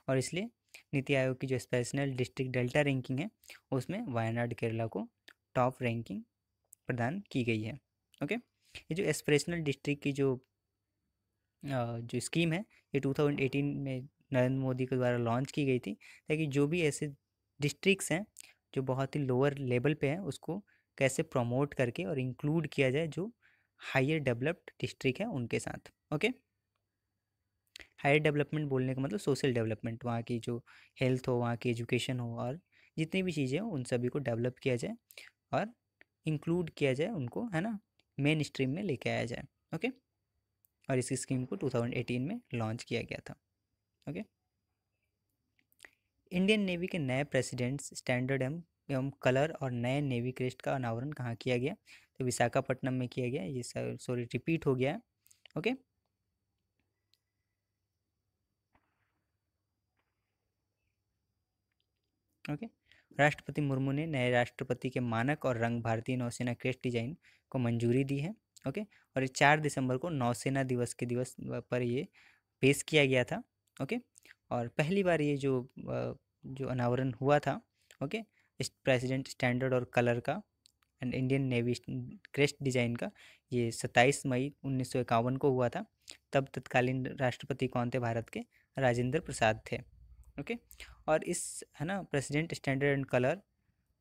और इसलिए नीति आयोग की जो स्पेशल डिस्ट्रिक्ट डेल्टा रैंकिंग है उसमें वायनाड केरला को टॉप रैंकिंग प्रदान की गई है। ओके, ये जो एस्पिरेशनल डिस्ट्रिक्ट की जो स्कीम है ये 2018 में नरेंद्र मोदी के द्वारा लॉन्च की गई थी, ताकि जो भी ऐसे डिस्ट्रिक्ट्स हैं जो बहुत ही लोअर लेवल पे हैं उसको कैसे प्रमोट करके और इंक्लूड किया जाए जो हायर डेवलप्ड डिस्ट्रिक्ट है उनके साथ। ओके, हायर डेवलपमेंट बोलने का मतलब सोशल डेवलपमेंट, वहाँ की जो हेल्थ हो, वहाँ की एजुकेशन हो, और जितनी भी चीज़ें हो उन सभी को डेवलप किया जाए और इंक्लूड किया जाए उनको, है ना, मेन स्ट्रीम में लेके आया जाए। ओके, और इस स्कीम को 2018 में लॉन्च किया गया था। ओके, इंडियन नेवी के नए प्रेसिडेंट्स स्टैंडर्ड एवं कलर और नए नेवी क्रेस्ट का अनावरण कहाँ किया गया? तो विशाखापट्टनम में किया गया। ये सॉरी रिपीट हो गया है। ओके, ओके, राष्ट्रपति मुर्मू ने नए राष्ट्रपति के मानक और रंग भारतीय नौसेना क्रेस्ट डिजाइन को मंजूरी दी है। ओके, और ये 4 दिसंबर को नौसेना दिवस के दिवस पर ये पेश किया गया था। ओके, और पहली बार ये जो अनावरण हुआ था, ओके, इस प्रेसिडेंट स्टैंडर्ड और कलर का and Indian navy crest design का, ये 27 मई 1951 को हुआ था। तब तत्कालीन राष्ट्रपति कौन थे भारत के? राजेंद्र प्रसाद थे। ओके, और इस, है ना, प्रेसिडेंट स्टैंडर्ड एंड कलर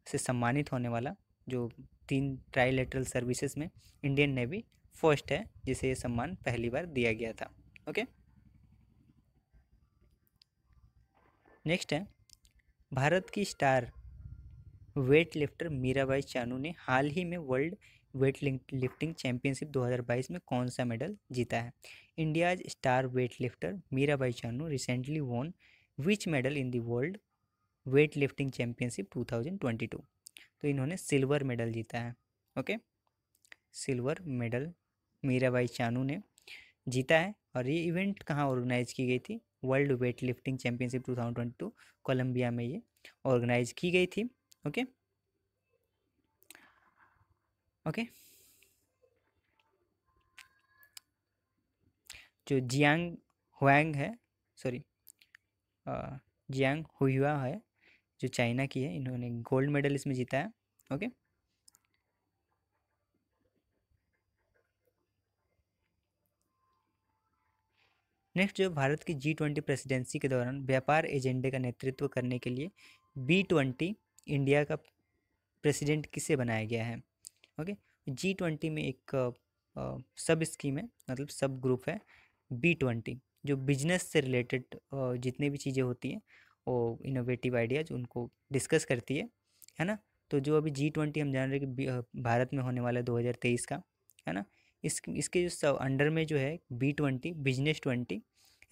से सम्मानित होने वाला जो 3 ट्राइलेटरल सर्विसेज में इंडियन नेवी फर्स्ट है जिसे ये सम्मान पहली बार दिया गया था। ओके, नेक्स्ट है, भारत की star weight lifter Mirabai Chanu ने हाल ही में वर्ल्ड वेट लिफ्टिंग चैंपियनशिप 2022 में कौन सा मेडल जीता है? India's star weight lifter Mirabai Chanu recently won which medal in the world weight lifting championship 2022। तो इन्होंने सिल्वर मेडल जीता है। Okay, silver medal Mirabai Chanu ने जीता है। और ये इवेंट कहाँ ऑर्गेनाइज की गई थी? World weight lifting championship 2022 Colombia में ये ऑर्गेनाइज की गई थी। ओके ओके, जो जियांग हुआंग है, सॉरी जियांग हुआ है, जो चाइना की है, इन्होंने गोल्ड मेडल इसमें जीता है। ओके, नेक्स्ट जो भारत की G20 प्रेसिडेंसी के दौरान व्यापार एजेंडे का नेतृत्व करने के लिए B20 इंडिया का प्रेसिडेंट किसे बनाया गया है? ओके, G20 में एक सब स्कीम है, मतलब सब ग्रुप है B20, जो बिजनेस से रिलेटेड जितने भी चीज़ें होती हैं वो इनोवेटिव आइडियाज उनको डिस्कस करती है ना। तो जो अभी G20 हम जान रहे हैं कि भारत में होने वाला है 2023 का, है ना। इसके जो सब अंडर में जो है B20 बिजनेस 20,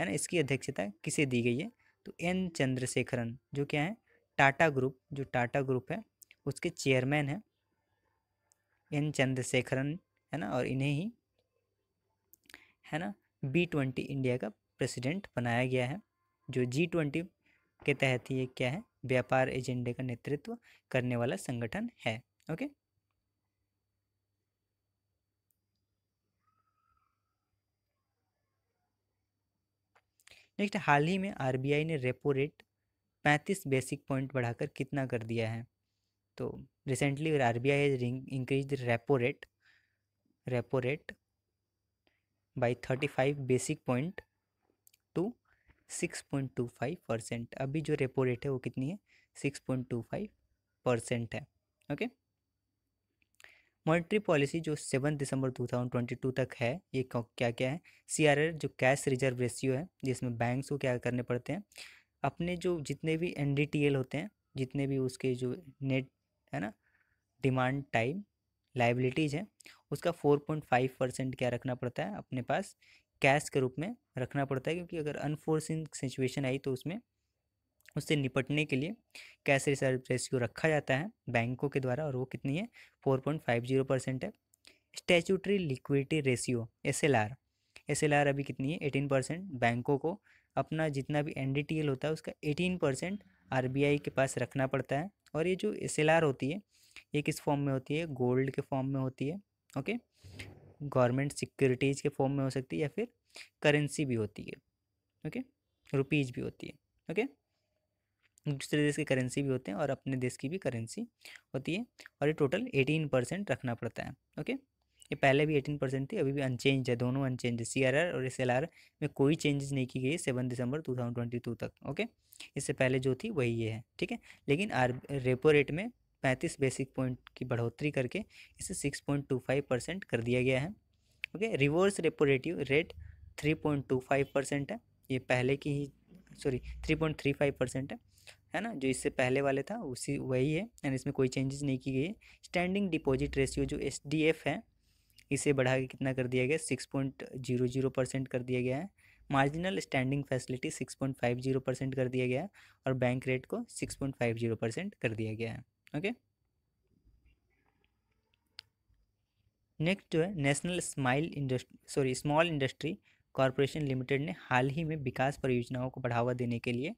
है ना, इसकी अध्यक्षता किसे दी गई है? तो एन चंद्रशेखरन, जो क्या है, टाटा ग्रुप, जो टाटा ग्रुप है उसके चेयरमैन हैं एन चंद्रशेखरन, है ना। और इन्हें ही, है ना, B20 इंडिया का प्रेसिडेंट बनाया गया है, जो G20 के तहत ये क्या है, व्यापार एजेंडे का नेतृत्व करने वाला संगठन है। ओके, नेक्स्ट, हाल ही में आरबीआई ने रेपो रेट 35 बेसिक पॉइंट बढ़ाकर कितना कर दिया है? तो recently RBI has increase repo rate by 35 basic point two 6.25%। अभी जो रेपो रेट है वो कितनी है? 6.25% है। ओके, मॉनेटरी पॉलिसी जो 7 दिसंबर 2022 तक है, ये क्या क्या है? CRR जो कैश रिजर्व रेशियो है, जिसमें बैंक्स को क्या करने पड़ते हैं, अपने जो जितने भी NDTL होते हैं, जितने भी उसके जो नेट, है ना, डिमांड टाइम लाइबिलिटीज़ हैं, उसका 4.5% क्या रखना पड़ता है अपने पास, कैश के रूप में रखना पड़ता है। क्योंकि अगर अनफोर्सिन सिचुएशन आई तो उसमें उससे निपटने के लिए कैश रिजर्व रेशियो रखा जाता है बैंकों के द्वारा, और वो कितनी है? 4.50% है। स्टैट्यूटरी लिक्विडिटी रेशियो SLR अभी कितनी है? 18%। बैंकों को अपना जितना भी NDTL होता है उसका 18% RBI के पास रखना पड़ता है। और ये जो SLR होती है ये किस फॉर्म में होती है? गोल्ड के फॉर्म में होती है। ओके, गवर्नमेंट सिक्योरिटीज़ के फॉर्म में हो सकती है, या फिर करेंसी भी होती है। ओके, रुपीज़ भी होती है। ओके, दूसरे देश की करेंसी भी होते हैं और अपने देश की भी करेंसी होती है। और ये टोटल 18% रखना पड़ता है। ओके, ये पहले भी 18% थी, अभी भी अनचेंज है, दोनों अनचेंज है। CRR और SLR में कोई चेंजेस नहीं की गई 7 दिसंबर 2022 तक। ओके, इससे पहले जो थी वही ये है, ठीक है। लेकिन रेपो रेट में 35 बेसिक पॉइंट की बढ़ोतरी करके इसे 6.25% कर दिया गया है। ओके, रिवर्स रेपो रेट 3.25% है, ये पहले की ही, सॉरी 3.35% है ना, जो इससे पहले वाले था उसी वही है, एंड इसमें कोई चेंजेस नहीं की गई है। स्टैंडिंग डिपॉजिट रेशियो जो SDF है, इसे बढ़ा के कितना कर दिया गया? 6.00% कर दिया गया है। मार्जिनल स्टैंडिंग फैसिलिटी 6.50% कर दिया गया है, और बैंक रेट को 6.50% कर दिया गया है। ओके, नेक्स्ट जो है, national small industry corporation limited ने हाल ही में विकास परियोजनाओं को बढ़ावा देने के लिए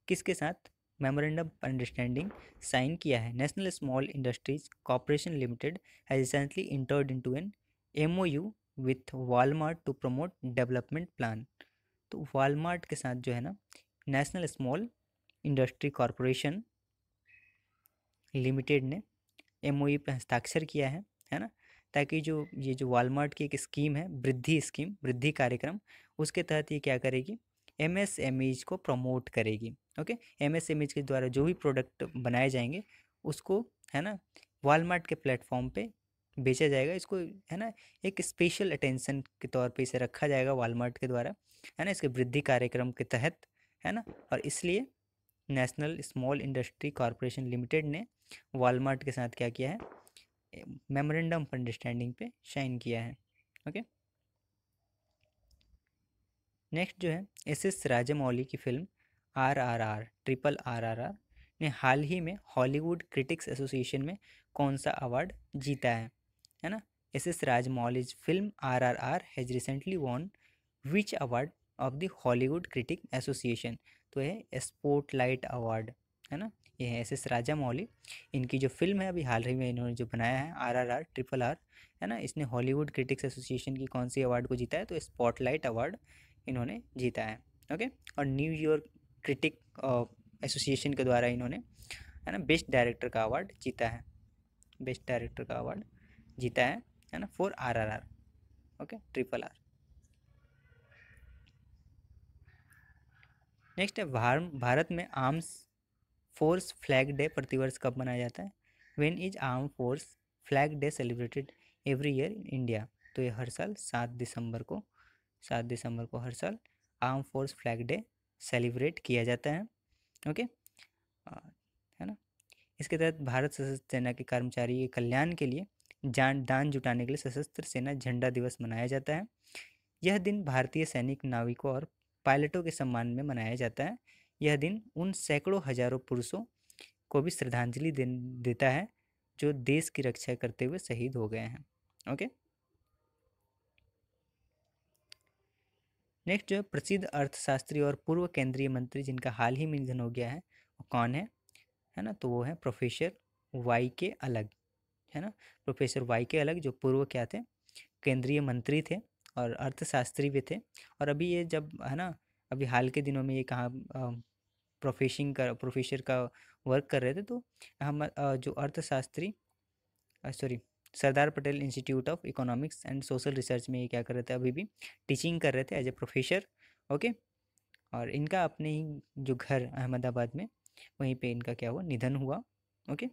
किसके साथ मेमोरेंडम अंडरस्टैंडिंग साइन किया है? National small industries corporation limited has recently entered into an MOU with Walmart to promote development plan. तो वॉलमार्ट के साथ जो है ना, national small industry corporation limited ने MOU पे हस्ताक्षर किया है ना, ताकि जो ये जो वॉलमार्ट की एक स्कीम है, वृद्धि कार्यक्रम, उसके तहत ये क्या करेगी? MSMEs को प्रमोट करेगी। ओके, MSMEs के द्वारा जो भी प्रोडक्ट बनाए जाएंगे उसको, है ना, वॉलमार्ट के प्लेटफॉर्म पे बेचा जाएगा। इसको, है ना, एक स्पेशल अटेंशन के तौर पे इसे रखा जाएगा वॉलमार्ट के द्वारा, है ना, इसके वृद्धि कार्यक्रम के तहत, है ना। और इसलिए national small industry corporation limited ने वॉलमार्ट के साथ क्या किया है? मेमोरेंडम ऑफ अंडरस्टैंडिंग पे साइन किया है। ओके, नेक्स्ट जो है, SS राजामौली की फिल्म RRR RRR ने हाल ही में हॉलीवुड क्रिटिक्स एसोसिएशन में कौन सा अवार्ड जीता है ना? S Rajamouli's film RRR has recently won which award of the Hollywood critic association? तो है स्पॉटलाइट अवार्ड, है ना? ये है एस राजामौली, इनकी जो फिल्म है अभी हाल ही में इन्होंने जो बनाया है RRR RRR, है ना, इसने हॉलीवुड क्रिटिक्स एसोसिएशन की कौन सी अवार्ड को जीता है? तो स्पॉटलाइट अवार्ड इन्होंने जीता है। ओके, और न्यूयॉर्क क्रिटिक एसोसिएशन के द्वारा इन्होंने, है ना, बेस्ट डायरेक्टर का अवार्ड जीता है, बेस्ट डायरेक्टर का अवार्ड जीता है ना, for RRR। Okay, RRR। Next है भारत में आर्म्स फोर्स फ्लैग डे प्रतिवर्ष कब मनाया जाता है? When is arm force flag day celebrated every year in India? तो ये हर साल 7 दिसंबर को हर साल arm force flag day celebrate किया जाता है। ओके, है ना? इसके तहत भारत सशस्त्र सेना के कर्मचारी के कल्याण के लिए दान जुटाने के लिए सशस्त्र सेना झंडा दिवस मनाया जाता है। यह दिन भारतीय सैनिक, नाविकों और पायलटों के सम्मान में मनाया जाता है। यह दिन उन सैकड़ों हजारों पुरुषों को भी श्रद्धांजलि देता है जो देश की रक्षा करते हुए शहीद हो गए हैं। ओके, नेक्स्ट जो प्रसिद्ध अर्थशास्त्री और पूर्व केंद्रीय मंत्री जिनका हाल ही में निधन हो गया है वो कौन है ना? तो वो है प्रोफेसर वाई के अलग, है ना? प्रोफेसर वाई के अलग जो पूर्व क्या थे? केंद्रीय मंत्री थे और अर्थशास्त्री भी थे। और अभी ये जब, है ना, अभी हाल के दिनों में ये कहाँ प्रोफेसर का वर्क कर रहे थे, तो हम जो अर्थशास्त्री, sorry, Sardar Patel institute of economics and social research में ये क्या कर रहे थे? अभी भी टीचिंग कर रहे थे एज ए प्रोफेसर। ओके, और इनका अपने ही जो घर अहमदाबाद में, वहीं पे इनका क्या हुआ? निधन हुआ। ओके,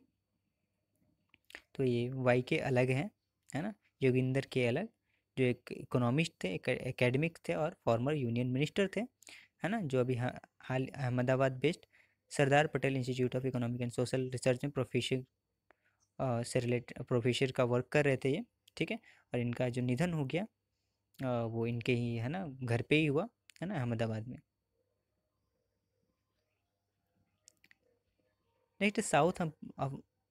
तो ये वाई के अलग हैं, है ना, जोगिंदर के अलग, जो एक इकोनॉमिस्ट थे, एक एकेडमिक थे और फॉर्मर यूनियन मिनिस्टर थे, है ना, जो अभी हाल Ahmedabad based Sardar Patel institute of economic and social research में प्रोफेसर से रिलेटेड प्रोफेसर का वर्क कर रहे थे ये। ठीक है, और इनका जो निधन हो गया वो इनके ही, है ना, घर पे ही हुआ, है ना, अहमदाबाद में। Next, south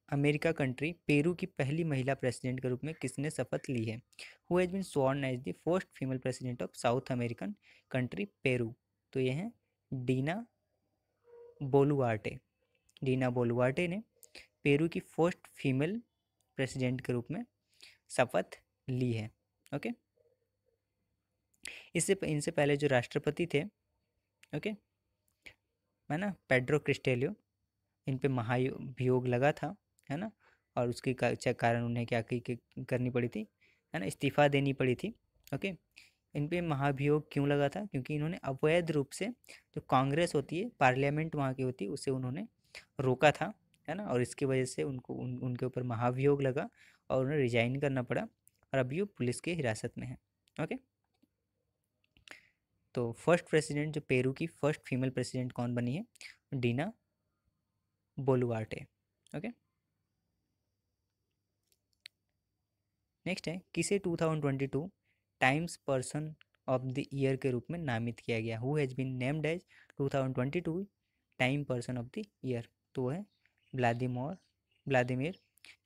America country Peru की पहली महिला प्रेसिडेंट के रूप में किसने शपथ ली है? Who has been sworn as the first female president of South American country Peru? तो ये है डीना बोलुआर्टे। डीना बोलुआर्टे ने पेरू की फर्स्ट फीमेल प्रेसिडेंट के रूप में शपथ ली है। ओके, इनसे पहले जो राष्ट्रपति थे, ओके, है ना, पेड्रो क्रिस्टेलियो, इन पे महाभियोग लगा था, है ना, और उसके कारण उन्हें क्या करनी पड़ी थी, है ना, इस्तीफा देनी पड़ी थी। ओके, इन पे महाभियोग क्यों लगा था? क्योंकि इन्होंने अवैध रूप से जो कांग्रेस होती है, पार्लियामेंट वहाँ की होती है, उसे उन्होंने रोका था, है ना, और इसकी वजह से उनके ऊपर महाभियोग लगा और उन्हें रिजाइन करना पड़ा, और अभी वो पुलिस की हिरासत में है। ओके, तो फर्स्ट प्रेसिडेंट, जो पेरू की फर्स्ट फीमेल प्रेसिडेंट कौन बनी है? Dina Boluarte. ओके, नेक्स्ट है, किसे 2022 Times person of the year के रूप में नामित किया गया? Who has been named as 2022 time person of the year? तो वो है व्लादिमीर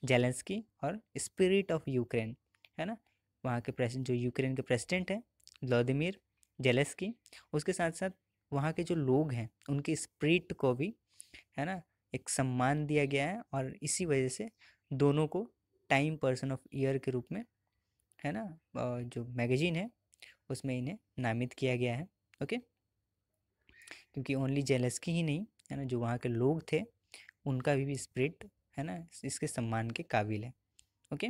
जेलेंस्की और स्पिरिट ऑफ यूक्रेन, है ना, वहाँ के प्रेसिडेंट, जो यूक्रेन के प्रेसिडेंट हैं व्लादिमीर जेलेंस्की, उसके साथ साथ वहाँ के जो लोग हैं उनकी स्पिरिट को भी, है ना, एक सम्मान दिया गया है, और इसी वजह से दोनों को टाइम पर्सन ऑफ ईयर के रूप में, है ना, जो मैगजीन है उसमें इन्हें नामित किया गया है। ओके, क्योंकि ओनली जेलेंस्की ही नहीं, है ना, जो वहाँ के लोग थे उनका भी स्पिरिट, है ना, इसके सम्मान के काबिल है। ओके,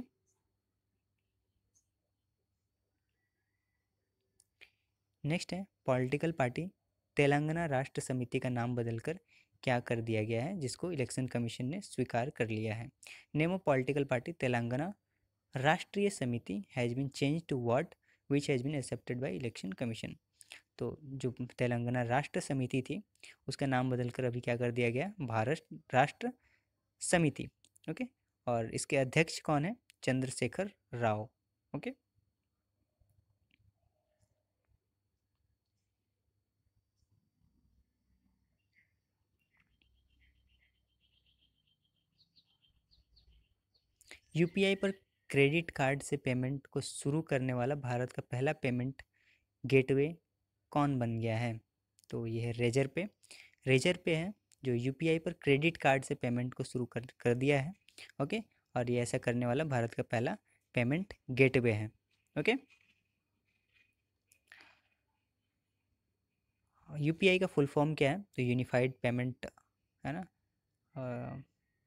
नेक्स्ट है, पॉलिटिकल पार्टी तेलंगाना राष्ट्र समिति का नाम बदलकर क्या कर दिया गया है, जिसको इलेक्शन कमीशन ने स्वीकार कर लिया है? Name of political party Telangana Rashtriya Samiti has been change to what which has been accepted by election commission? तो जो तेलंगाना राष्ट्र समिति थी उसका नाम बदलकर अभी क्या कर दिया गया? भारत राष्ट्र समिति। ओके, और इसके अध्यक्ष कौन है? चंद्रशेखर राव। ओके, यूपीआई पर क्रेडिट कार्ड से पेमेंट को शुरू करने वाला भारत का पहला पेमेंट गेटवे कौन बन गया है? तो ये है रेजर पे। रेजर पे है जो यूपीआई पर क्रेडिट कार्ड से पेमेंट को शुरू कर दिया है। ओके, और ये ऐसा करने वाला भारत का पहला पेमेंट गेटवे है। ओके, यूपीआई का फुल फॉर्म क्या है? तो यूनिफाइड पेमेंट, है ना,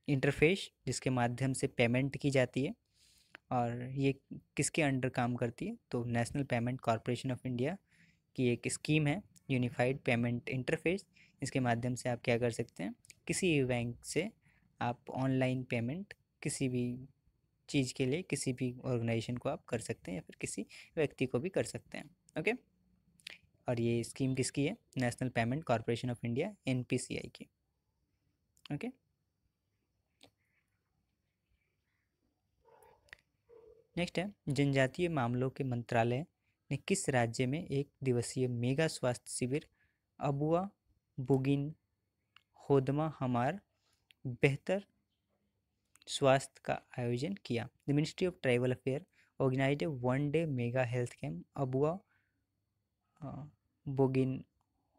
इंटरफेस, जिसके माध्यम से पेमेंट की जाती है। और ये किसके अंडर काम करती है? तो national payment corporation of India की एक स्कीम है, यूनिफाइड पेमेंट इंटरफेस। इसके माध्यम से आप क्या कर सकते हैं, किसी भी बैंक से आप ऑनलाइन पेमेंट किसी भी चीज़ के लिए किसी भी ऑर्गेनाइजेशन को आप कर सकते हैं या फिर किसी व्यक्ति को भी कर सकते हैं। ओके, और ये स्कीम किसकी है? National payment corporation of India, NPCI की। ओके, नेक्स्ट है, जनजातीय मामलों के मंत्रालय ने किस राज्य में एक दिवसीय मेगा स्वास्थ्य शिविर अबुआ बुगिन होदमा हमार बेहतर स्वास्थ्य का आयोजन किया? The ministry of tribal affair organised one day mega health camp Abua Bogin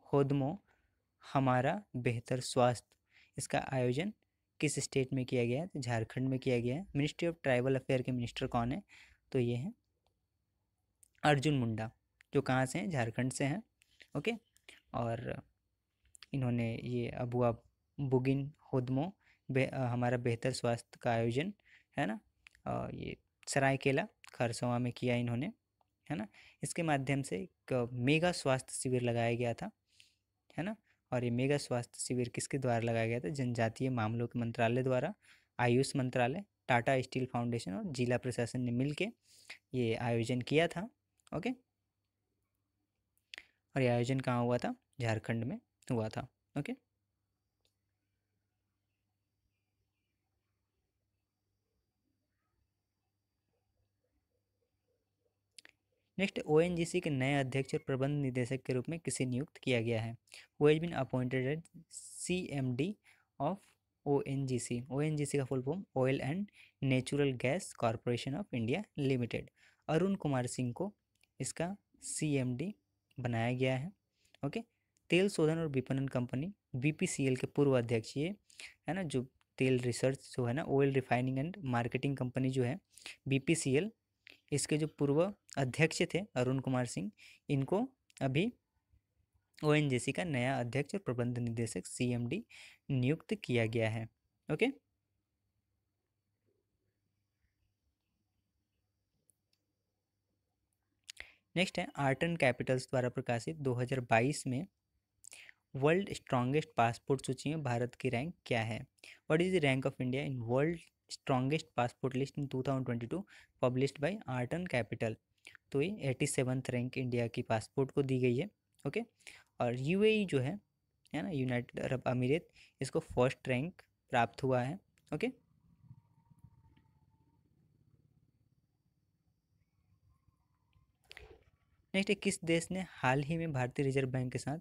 Hodmo हमारा बेहतर स्वास्थ्य। इसका आयोजन किस स्टेट में किया गया है? तो झारखंड में किया गया है। मिनिस्ट्री ऑफ ट्राइबल अफेयर के मिनिस्टर कौन है? तो ये हैं अर्जुन मुंडा, जो कहाँ से हैं? झारखंड से हैं। ओके, और इन्होंने ये अबुआ बुगिन होदमो हमारा बेहतर स्वास्थ्य का आयोजन, है ना, ये सरायकेला खरसवां में किया इन्होंने, है ना। इसके माध्यम से एक मेगा स्वास्थ्य शिविर लगाया गया था, है ना। और ये मेगा स्वास्थ्य शिविर किसके द्वारा लगाया गया था? जनजातीय मामलों के मंत्रालय द्वारा, आयुष मंत्रालय, टाटा स्टील फाउंडेशन और जिला प्रशासन ने मिलके ये आयोजन किया था। ओके, और ये आयोजन कहाँ हुआ था? झारखंड में हुआ था। ओके, नेक्स्ट, ओएनजीसी के नए अध्यक्ष और प्रबंध निदेशक के रूप में किसे नियुक्त किया गया है? Who has been appointed as CMD of ONGC. ONGC का full form oil and natural gas corporation of India limited. Arun Kumar Singh को इसका सीएमडी बनाया गया है। ओके, तेल शोधन और विपणन कंपनी बीपीसीएल के पूर्व अध्यक्ष ये, है ना, जो तेल रिसर्च जो है ना, oil refining and marketing company जो है बीपीसीएल, इसके जो पूर्व अध्यक्ष थे अरुण कुमार सिंह, इनको अभी ओएनजीसी का नया अध्यक्ष और प्रबंध निदेशक सीएमडी नियुक्त किया गया है। ओके, नेक्स्ट है, आर्टन कैपिटल्स द्वारा प्रकाशित 2022 में वर्ल्ड स्ट्रॉन्गेस्ट पासपोर्ट सूची में भारत की रैंक क्या है? What is the rank of India in world strongest passport list in 2022 published by Arton capital? तो ये 87th रैंक इंडिया की पासपोर्ट को दी गई है। ओके, और यूएई जो है ना, यूनाइटेड अरब अमीरात, इसको फर्स्ट रैंक प्राप्त हुआ है। ओके, नेक्स्ट है, किस देश ने हाल ही में भारतीय रिजर्व बैंक के साथ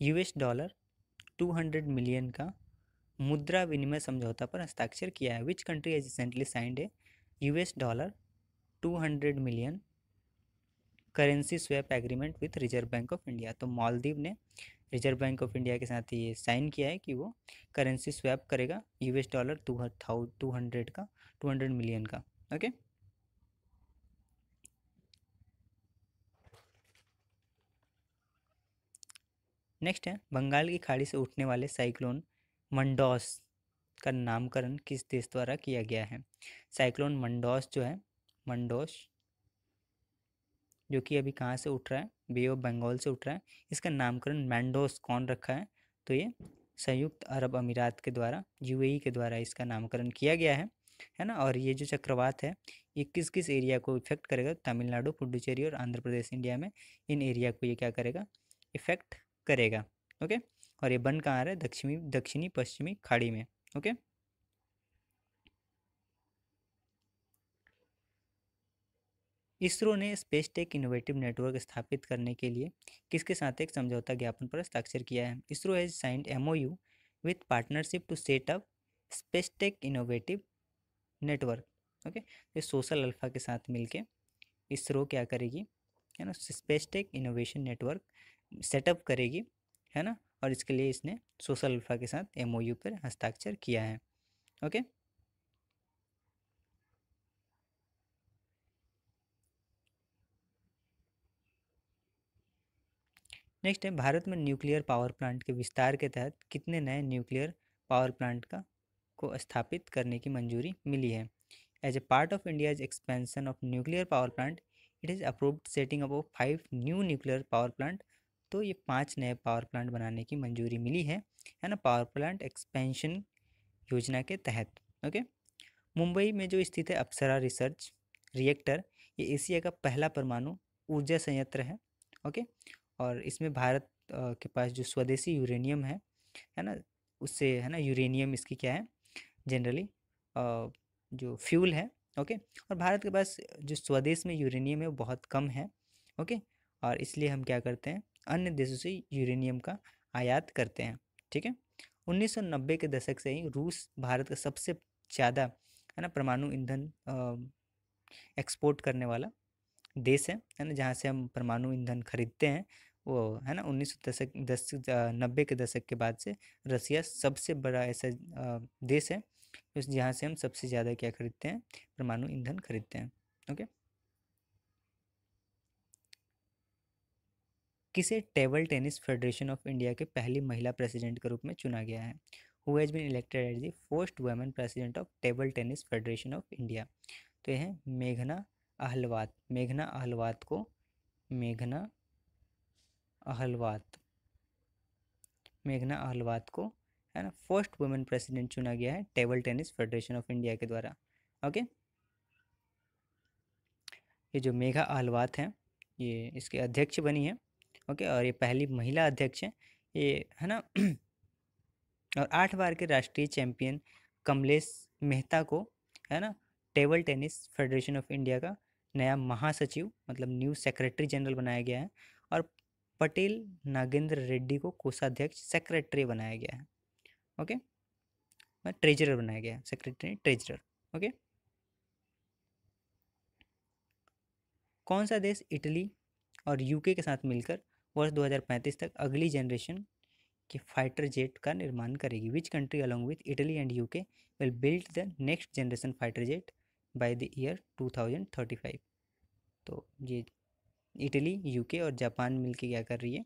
यूएस डॉलर 200 मिलियन का मुद्रा विनिमय समझौता पर हस्ताक्षर किया है? विच country has recently signed A US dollar 200 million currency swap agreement with reserve bank of India? तो मालदीव ने रिजर्व बैंक ऑफ इंडिया के साथ ये साइन किया है कि वो करेंसी स्वैप करेगा यूएस डॉलर 200 का, 200 मिलियन का। ओके, नेक्स्ट है, बंगाल की खाड़ी से उठने वाले साइक्लोन मंडोस का नामकरण किस देश द्वारा किया गया है? साइक्लोन मंडोस जो है, मंडोस, जो कि अभी कहाँ से उठ रहा है? बे ऑफ बंगाल से उठ रहा है। इसका नामकरण मैंडोस कौन रखा है? तो ये संयुक्त अरब अमीरात के द्वारा, यूएई के द्वारा इसका नामकरण किया गया है ना। और ये जो चक्रवात है, ये किस किस एरिया को इफेक्ट करेगा? तमिलनाडु, पुडुचेरी और आंध्र प्रदेश, इंडिया में, इन एरिया को ये क्या करेगा? इफेक्ट करेगा। ओके, और ये बन कहाँ रहा है? दक्षिणी पश्चिमी खाड़ी में। ओके, इसरो ने स्पेस टेक इनोवेटिव नेटवर्क स्थापित करने के लिए किसके साथ एक समझौता ज्ञापन पर हस्ताक्षर किया है? ISRO has signed MOU with partnership to set up space tech innovative network. Okay, ये सोशल अल्फा के साथ मिलके इसरो क्या करेगी, है ना, space tech innovation network setup करेगी, है ना, और इसके लिए इसने सोशल अल्फा के साथ एमओयू पर हस्ताक्षर किया है। ओके, नेक्स्ट है भारत में न्यूक्लियर पावर प्लांट के विस्तार के तहत कितने नए न्यूक्लियर पावर प्लांट को स्थापित करने की मंजूरी मिली है। As a part of India's expansion of nuclear power plant, it is approved setting up of 5 new nuclear power plant. तो ये 5 नए पावर प्लांट बनाने की मंजूरी मिली है ना, पावर प्लांट एक्सपेंशन योजना के तहत। ओके, मुंबई में जो स्थित है अप्सरा रिसर्च रिएक्टर, ये एशिया का पहला परमाणु ऊर्जा संयंत्र है। ओके, और इसमें भारत के पास जो स्वदेशी यूरेनियम है ना, उससे, है ना, यूरेनियम इसकी क्या है, जनरली जो फ्यूल है। ओके, और भारत के पास जो स्वदेश में यूरेनियम है वो बहुत कम है। ओके, और इसलिए हम क्या करते हैं, अन्य देशों से यूरेनियम का आयात करते हैं। ठीक है, 1990 के दशक से ही रूस भारत का सबसे ज़्यादा, है ना, परमाणु ईंधन एक्सपोर्ट करने वाला देश है ना, जहाँ से हम परमाणु ईंधन खरीदते हैं वो, है ना, 1990 के दशक के बाद से रसिया सबसे बड़ा ऐसा देश है जहाँ से हम सबसे ज़्यादा क्या खरीदते हैं, परमाणु ईंधन खरीदते हैं। ओके, किसे table tennis federation of India के पहली महिला प्रेसिडेंट के रूप में चुना गया है। Who has been elected as the first women president of table tennis federation of India. तो यह है मेघना अहलवात। मेघना अहलवात को, मेघना अहलवात, मेघना अहलवात को, है ना, फर्स्ट वुमेन प्रेसिडेंट चुना गया है table tennis federation of India के द्वारा। ओके, ये जो मेघा अहलवात हैं ये इसके अध्यक्ष बनी है। ओके, और ये पहली महिला अध्यक्ष है ये, है ना। और 8 बार के राष्ट्रीय चैंपियन कमलेश मेहता को, है ना, table tennis federation of India का नया महासचिव, मतलब न्यू सेक्रेटरी जनरल बनाया गया है। और पटेल नागेंद्र रेड्डी को कोषाध्यक्ष सेक्रेटरी बनाया गया है। ओके, ट्रेजरर बनाया गया है, सेक्रेटरी ट्रेजरर। ओके, कौन सा देश इटली और यूके के साथ मिलकर वर्ष 2035 तक अगली जनरेशन के फाइटर जेट का निर्माण करेगी। Which country along with Italy and UK will build the next generation fighter jet by the year 2035। तो ये इटली, यूके और जापान मिलके क्या कर रही है,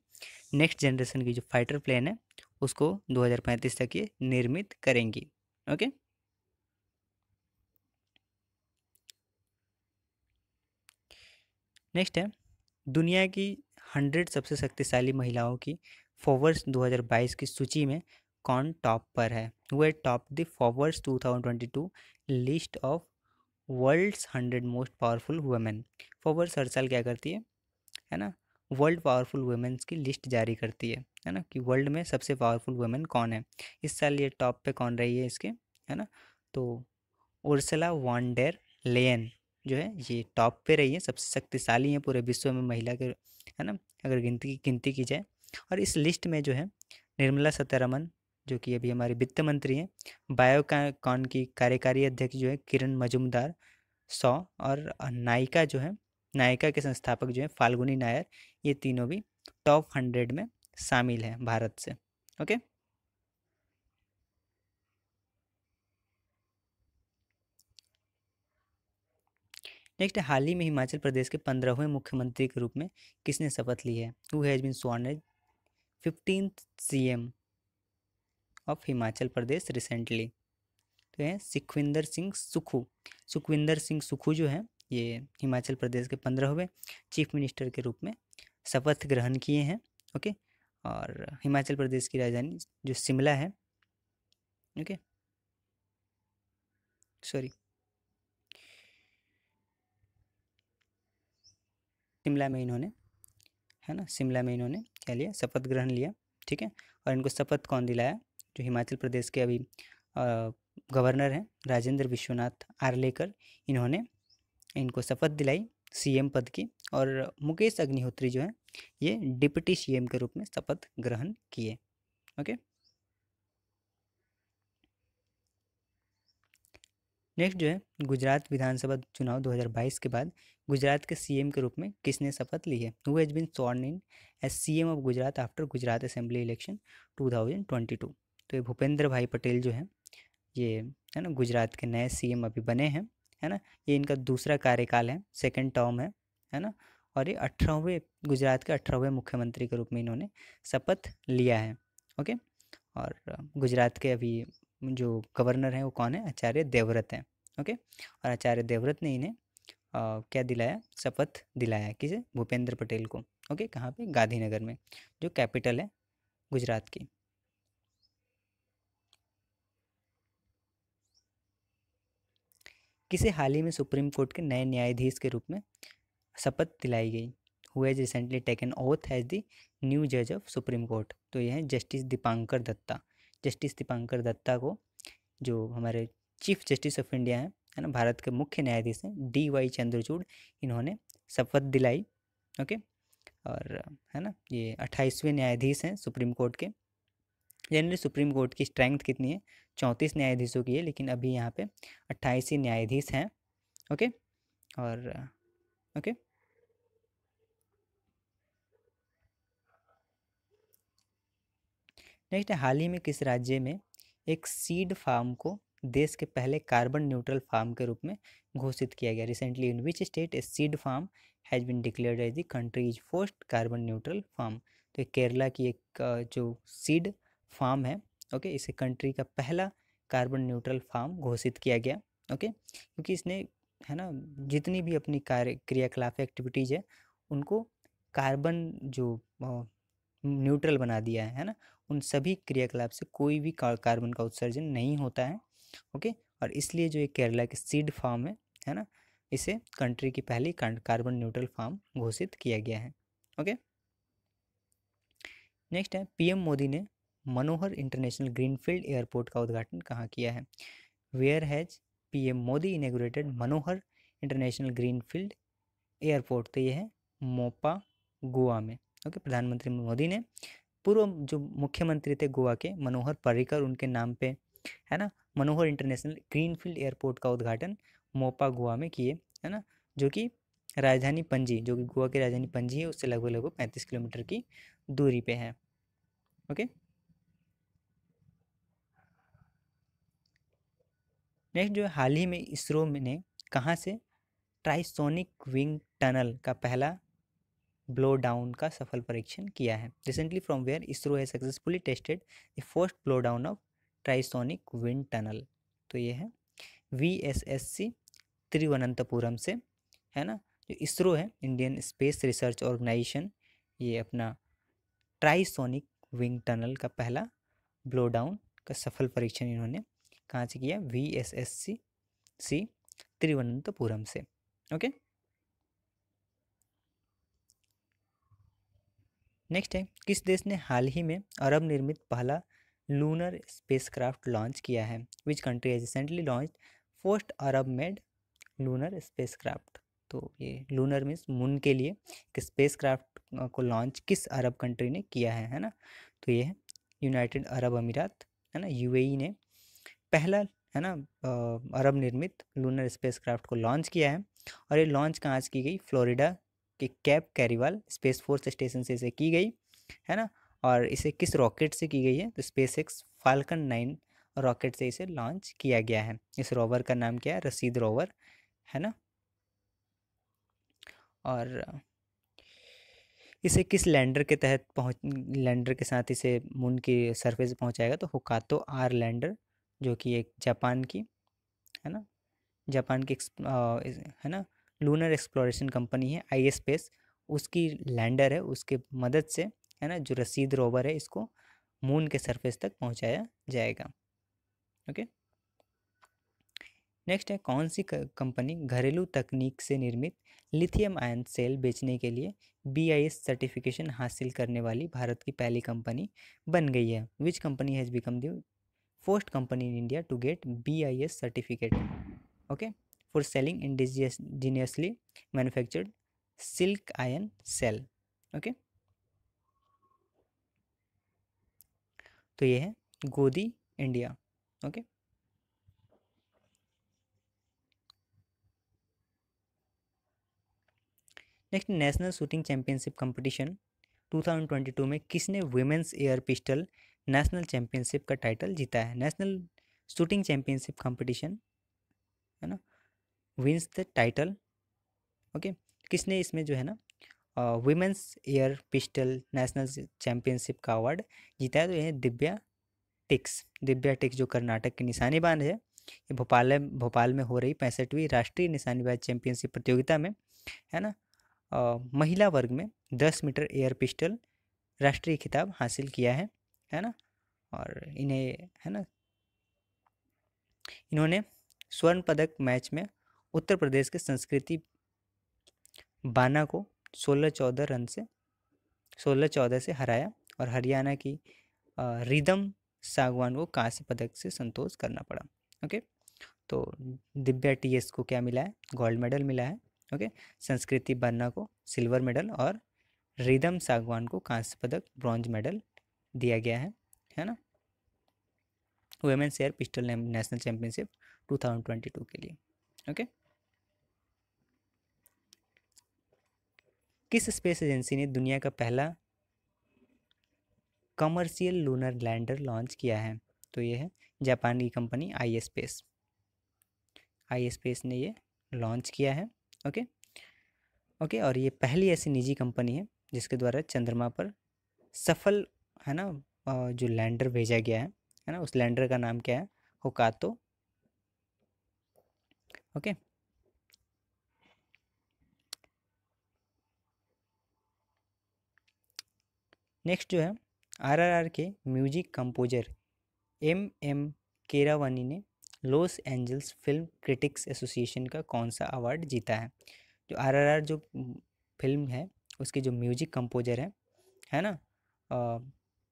नेक्स्ट जनरेशन की जो फाइटर प्लेन है उसको 2035 तक ये निर्मित करेंगी। ओके, नेक्स्ट है दुनिया की 100 सबसे शक्तिशाली महिलाओं की फॉरवर्ड्स 2022 की सूची में कौन टॉप पर है। Who top the Forbes 2022 list of world's 100 most powerful women. Forbes हर साल क्या करती है ना, वर्ल्ड पावरफुल वुमेन्स की लिस्ट जारी करती है ना, कि वर्ल्ड में सबसे पावरफुल वुमेन कौन है। इस साल ये टॉप पे कौन रही है इसके, है ना, तो उर्सुला वॉन डेर लेयन जो है ये टॉप पे रही है, सबसे शक्तिशाली है पूरे विश्व में महिला के, है ना, अगर गिनती की जाए। और इस लिस्ट में जो है निर्मला सीतारमन जो कि अभी हमारी वित्त मंत्री हैं, बायोकॉन की कार्यकारी अध्यक्ष जो है किरण मजूमदार 100, और नायिका जो है, नायिका के संस्थापक जो है फाल्गुनी नायर, ये तीनों भी टॉप 100 में शामिल हैं भारत से। ओके, नेक्स्ट, हाल ही में हिमाचल प्रदेश के 15वें मुख्यमंत्री के रूप में किसने शपथ ली है। Who has been sworn as 15th CM of Himachal Pradesh recently. तो है सुखविंदर सिंह सुक्खू। सुखविंदर सिंह सुक्खू जो है ये हिमाचल प्रदेश के 15वें चीफ मिनिस्टर के रूप में शपथ ग्रहण किए हैं। ओके, और हिमाचल प्रदेश की राजधानी जो शिमला है, ओके, सॉरी, शिमला में इन्होंने, है ना, शिमला में इन्होंने क्या लिया, शपथ ग्रहण लिया। ठीक है, और इनको शपथ कौन दिलाया, जो हिमाचल प्रदेश के अभी गवर्नर हैं राजेंद्र विश्वनाथ आर्लेकर, इन्होंने इनको शपथ दिलाई CM पद की। और मुकेश अग्निहोत्री जो है ये डिप्टी CM के रूप में शपथ ग्रहण किए। ओके, नेक्स्ट जो है गुजरात विधानसभा चुनाव 2022 के बाद गुजरात के सीएम के रूप में किसने शपथ ली है? Who has been sworn in as CM of Gujarat after Gujarat assembly election 2022? तो ये भूपेंद्र भाई पटेल जो है ये, है ना, गुजरात के नए सीएम अभी बने हैं, है ना। ये इनका दूसरा कार्यकाल है, सेकंड टर्म है ना। और ये 18वें गुजरात के 18वें मुख्यमंत्री के रूप में इन्होंने शपथ लिया है। ओके। और गुजरात के अभी जो गवर्नर हैं वो कौन है? आचार्य देवव्रत हैं। ओके। और आचार्य देवव्रत ने इन्हें क्या दिलाया? शपथ दिलाया। किसे? भूपेंद्र पटेल को। ओके। कहाँ पे? गांधीनगर में, जो कैपिटल है गुजरात की। किसे हाल ही में सुप्रीम कोर्ट के नए न्यायाधीश के रूप में शपथ दिलाई गई? Who has recently taken oath as the new जज ऑफ सुप्रीम कोर्ट? तो ये हैं जस्टिस दीपांकर दत्ता। जस्टिस दीपांकर दत्ता को, जो हमारे चीफ जस्टिस ऑफ इंडिया हैं, है ना, भारत के मुख्य न्यायाधीश हैं, DY चंद्रचूड़, इन्होंने शपथ दिलाई। ओके। और है ना, ये 28वें न्यायाधीश हैं सुप्रीम कोर्ट के। जनरली सुप्रीम कोर्ट की स्ट्रेंथ कितनी है? 34 न्यायाधीशों की है, लेकिन अभी यहाँ पे 28 ही न्यायाधीश हैं। ओके। और ओके। नेक्स्ट है, हाल ही में किस राज्य में एक सीड फार्म को देश के पहले कार्बन न्यूट्रल फार्म के रूप में घोषित किया गया? Recently in which state a seed farm has been declared as the country's first carbon neutral farm? तो केरला की एक जो सीड फार्म है, ओके, इसे कंट्री का पहला कार्बन न्यूट्रल फार्म घोषित किया गया। ओके। क्योंकि इसने, है ना, जितनी भी अपनी कार्य क्रियाकलाप एक्टिविटीज़ है उनको कार्बन जो न्यूट्रल बना दिया है ना। उन सभी क्रियाकलाप से कोई भी कार्बन का उत्सर्जन नहीं होता है। ओके। और इसलिए जो ये केरला के सीड फार्म है ना, इसे कंट्री की पहली कार्बन न्यूट्रल फार्म घोषित किया गया है। ओके। नेक्स्ट है, पीएम मोदी ने मनोहर इंटरनेशनल ग्रीनफील्ड एयरपोर्ट का उद्घाटन कहाँ किया है? Where has PM Modi inaugurated Manohar international greenfield airport? तो ये है मोपा, गोवा में। ओके। प्रधानमंत्री मोदी ने पूर्व जो मुख्यमंत्री थे गोवा के, मनोहर पर्रिकर, उनके नाम पे, है ना, मनोहर इंटरनेशनल ग्रीनफील्ड एयरपोर्ट का उद्घाटन मोपा, गोवा में किए, है ना, जो कि राजधानी पणजी, जो कि गोवा की राजधानी पणजी है, उससे लगभग लगभग 35 किलोमीटर की दूरी पे है। ओके। नेक्स्ट जो है, हाल ही में इसरो ने कहाँ से ट्राइसोनिक विंग टनल का पहला ब्लो डाउन का सफल परीक्षण किया है? रिसेंटली फ्रॉम वेयर इसरो है successfully tested the first blow down of trisonic wind tunnel? तो ये है VSSC तिरुवनंतपुरम से, है ना। जो इसरो है, इंडियन स्पेस रिसर्च ऑर्गेनाइजेशन, ये अपना ट्राइसोनिक विंग टनल का पहला ब्लो डाउन का सफल परीक्षण इन्होंने कहाँ से किया? VSSC तिरुवनंतपुरम से। ओके। नेक्स्ट है, किस देश ने हाल ही में अरब निर्मित पहला लूनर स्पेसक्राफ्ट लॉन्च किया है? विच country has recently launch first Arab made lunar spacecraft? तो ये लूनर मीन्स मून के लिए एक स्पेसक्राफ्ट को लॉन्च किस अरब कंट्री ने किया है ना? तो ये है यूनाइटेड अरब अमीरात, है ना, UAE ने पहला, है ना, अरब निर्मित लूनर स्पेसक्राफ्ट को लॉन्च किया है। और ये लॉन्च कहाँ से की गई? फ्लोरिडा के कैप कैरिवल स्पेस फोर्स स्टेशन से इसे की गई, है ना। और इसे किस रॉकेट से की गई है? तो SpaceX फाल्कन 9 रॉकेट से इसे लॉन्च किया गया है। इस रोवर का नाम क्या है? रसीद रोवर, है ना। और इसे किस लैंडर के तहत लैंडर के साथ इसे मून की सरफेस पहुंचाएगा? तो हुकातो R लैंडर, जो कि एक जापान की, है ना, जापान की है ना, लूनर एक्सप्लोरेशन कंपनी है iSpace, उसकी लैंडर है, उसके मदद से, है ना, जो रसीद रोवर है, इसको मून के सरफेस तक पहुंचाया जाएगा। ओके। नेक्स्ट है, कौन सी कंपनी घरेलू तकनीक से निर्मित लिथियम आयन सेल बेचने के लिए BIS सर्टिफिकेशन हासिल करने वाली भारत की पहली कंपनी बन गई है? Which company has become the first company in India to get BIS certificate, okay, for selling indigenously manufactured silk ion cell? Okay. तो ये है Godi India. Okay. Next, national shooting championship competition 2022 में किसने women's air pistol national championship का टाइटल जीता है? नेशनल शूटिंग चैंपियनशिप कंपटीशन, है ना, विंस द टाइटल। ओके, किसने इसमें जो है ना women's air pistol national championship का अवार्ड जीता है? तो यह दिव्या टिक्स। दिव्या टिक्स जो कर्नाटक की निशानेबाज है, ये भोपाल में हो रही 65वीं राष्ट्रीय निशानेबाज चैंपियनशिप प्रतियोगिता में, है ना, महिला वर्ग में 10 मीटर एयर पिस्टल राष्ट्रीय खिताब हासिल किया है ना। और इन्हें, है ना, इन्होंने स्वर्ण पदक मैच में उत्तर प्रदेश के संस्कृति बाना को 16-14 से हराया, और हरियाणा की रिदम सागवान को कांस्य पदक से संतोष करना पड़ा। ओके, तो दिव्या टीएस को क्या मिला है? गोल्ड मेडल मिला है। ओके, संस्कृति बन्ना को सिल्वर मेडल और रिदम सागवान को कांस्य पदक ब्रॉन्ज मेडल दिया गया है ना, women's air pistol national championship 2022 के लिए। ओके, किस स्पेस एजेंसी ने दुनिया का पहला कमर्शियल लूनर लैंडर लॉन्च किया है? तो ये है जापान की कंपनी आई स्पेस ने ये लॉन्च किया है। ओके ओके, और ये पहली ऐसी निजी कंपनी है जिसके द्वारा चंद्रमा पर सफल, है ना, जो लैंडर भेजा गया है ना, उस लैंडर का नाम क्या है? होकातो। ओके, नेक्स्ट जो है आरआरआर के म्यूजिक कंपोजर एम केरावानी ने Los Angeles film critics association का कौन सा अवार्ड जीता है? जो आरआरआर जो फिल्म है उसके जो म्यूजिक कंपोजर है ना,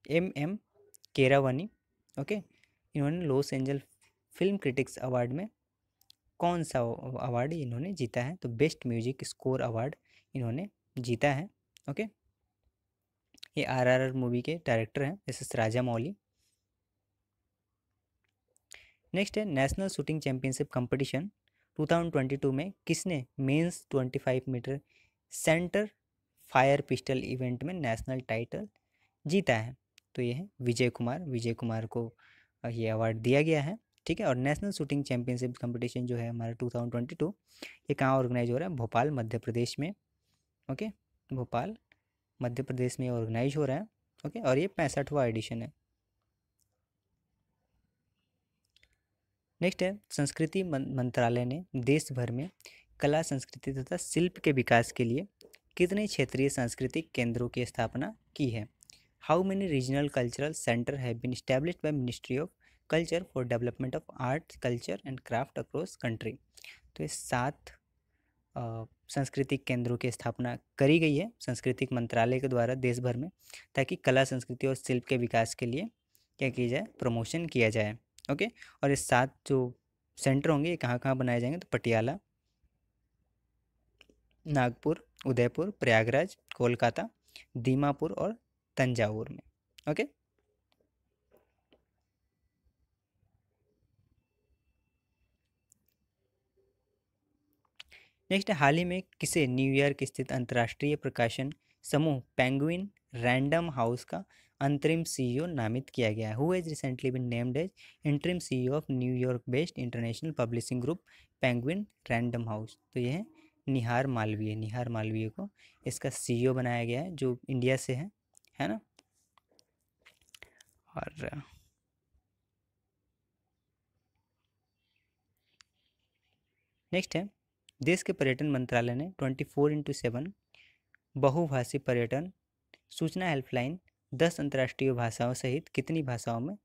एम केरावानी। ओके, इन्होंने loss angel film critics award में कौन सा अवार्ड इन्होंने जीता है? तो बेस्ट म्यूजिक स्कोर अवार्ड इन्होंने जीता है। ओके, ये आरआरआर मूवी के डायरेक्टर हैं एस राजा मौली। नेक्स्ट है नेशनल शूटिंग चैंपियनशिप कंपटीशन 2022 में किसने men's 25 metre centre fire pistol event में नेशनल टाइटल जीता है? तो ये है विजय कुमार को ये अवार्ड दिया गया है। ठीक है, और नेशनल शूटिंग चैंपियनशिप कंपटीशन जो है हमारा 2022, ये कहाँ ऑर्गेनाइज हो रहा है? भोपाल मध्य प्रदेश में। ओके, भोपाल मध्य प्रदेश में ऑर्गेनाइज हो रहा है। ओके, और ये 65वां एडिशन है। नेक्स्ट है संस्कृति मंत्रालय ने देश भर में कला संस्कृति तथा शिल्प के विकास के लिए कितने क्षेत्रीय सांस्कृतिक केंद्रों की स्थापना की है? How many regional cultural centre have been established by ministry of culture for development of art culture and craft across country? तो ये 7 सांस्कृतिक केंद्रों की स्थापना करी गई है सांस्कृतिक मंत्रालय के द्वारा देश भर में, ताकि कला संस्कृति और शिल्प के विकास के लिए क्या किया जाए? प्रमोशन किया जाए। ओके, और ये 7 जो सेंटर होंगे ये कहाँ कहाँ बनाए जाएंगे? तो पटियाला, नागपुर, उदयपुर, प्रयागराज, कोलकाता, दीमापुर और तंजावुर में। ओके, नेक्स्ट, हाल ही में किसे न्यूयॉर्क स्थित अंतर्राष्ट्रीय प्रकाशन समूह पेंगुइन रैंडम हाउस का अंतरिम सीईओ नामित किया गया है? Who has recently been named as interim CEO of New York based international publishing group Penguin Random House? तो ये है निहार मालवीय को इसका सीईओ बनाया गया है, जो इंडिया से है ना। और नेक्स्ट है देश के पर्यटन मंत्रालय ने 24x7 बहुभाषी पर्यटन सूचना हेल्पलाइन 10 अंतर्राष्ट्रीय भाषाओं सहित कितनी भाषाओं में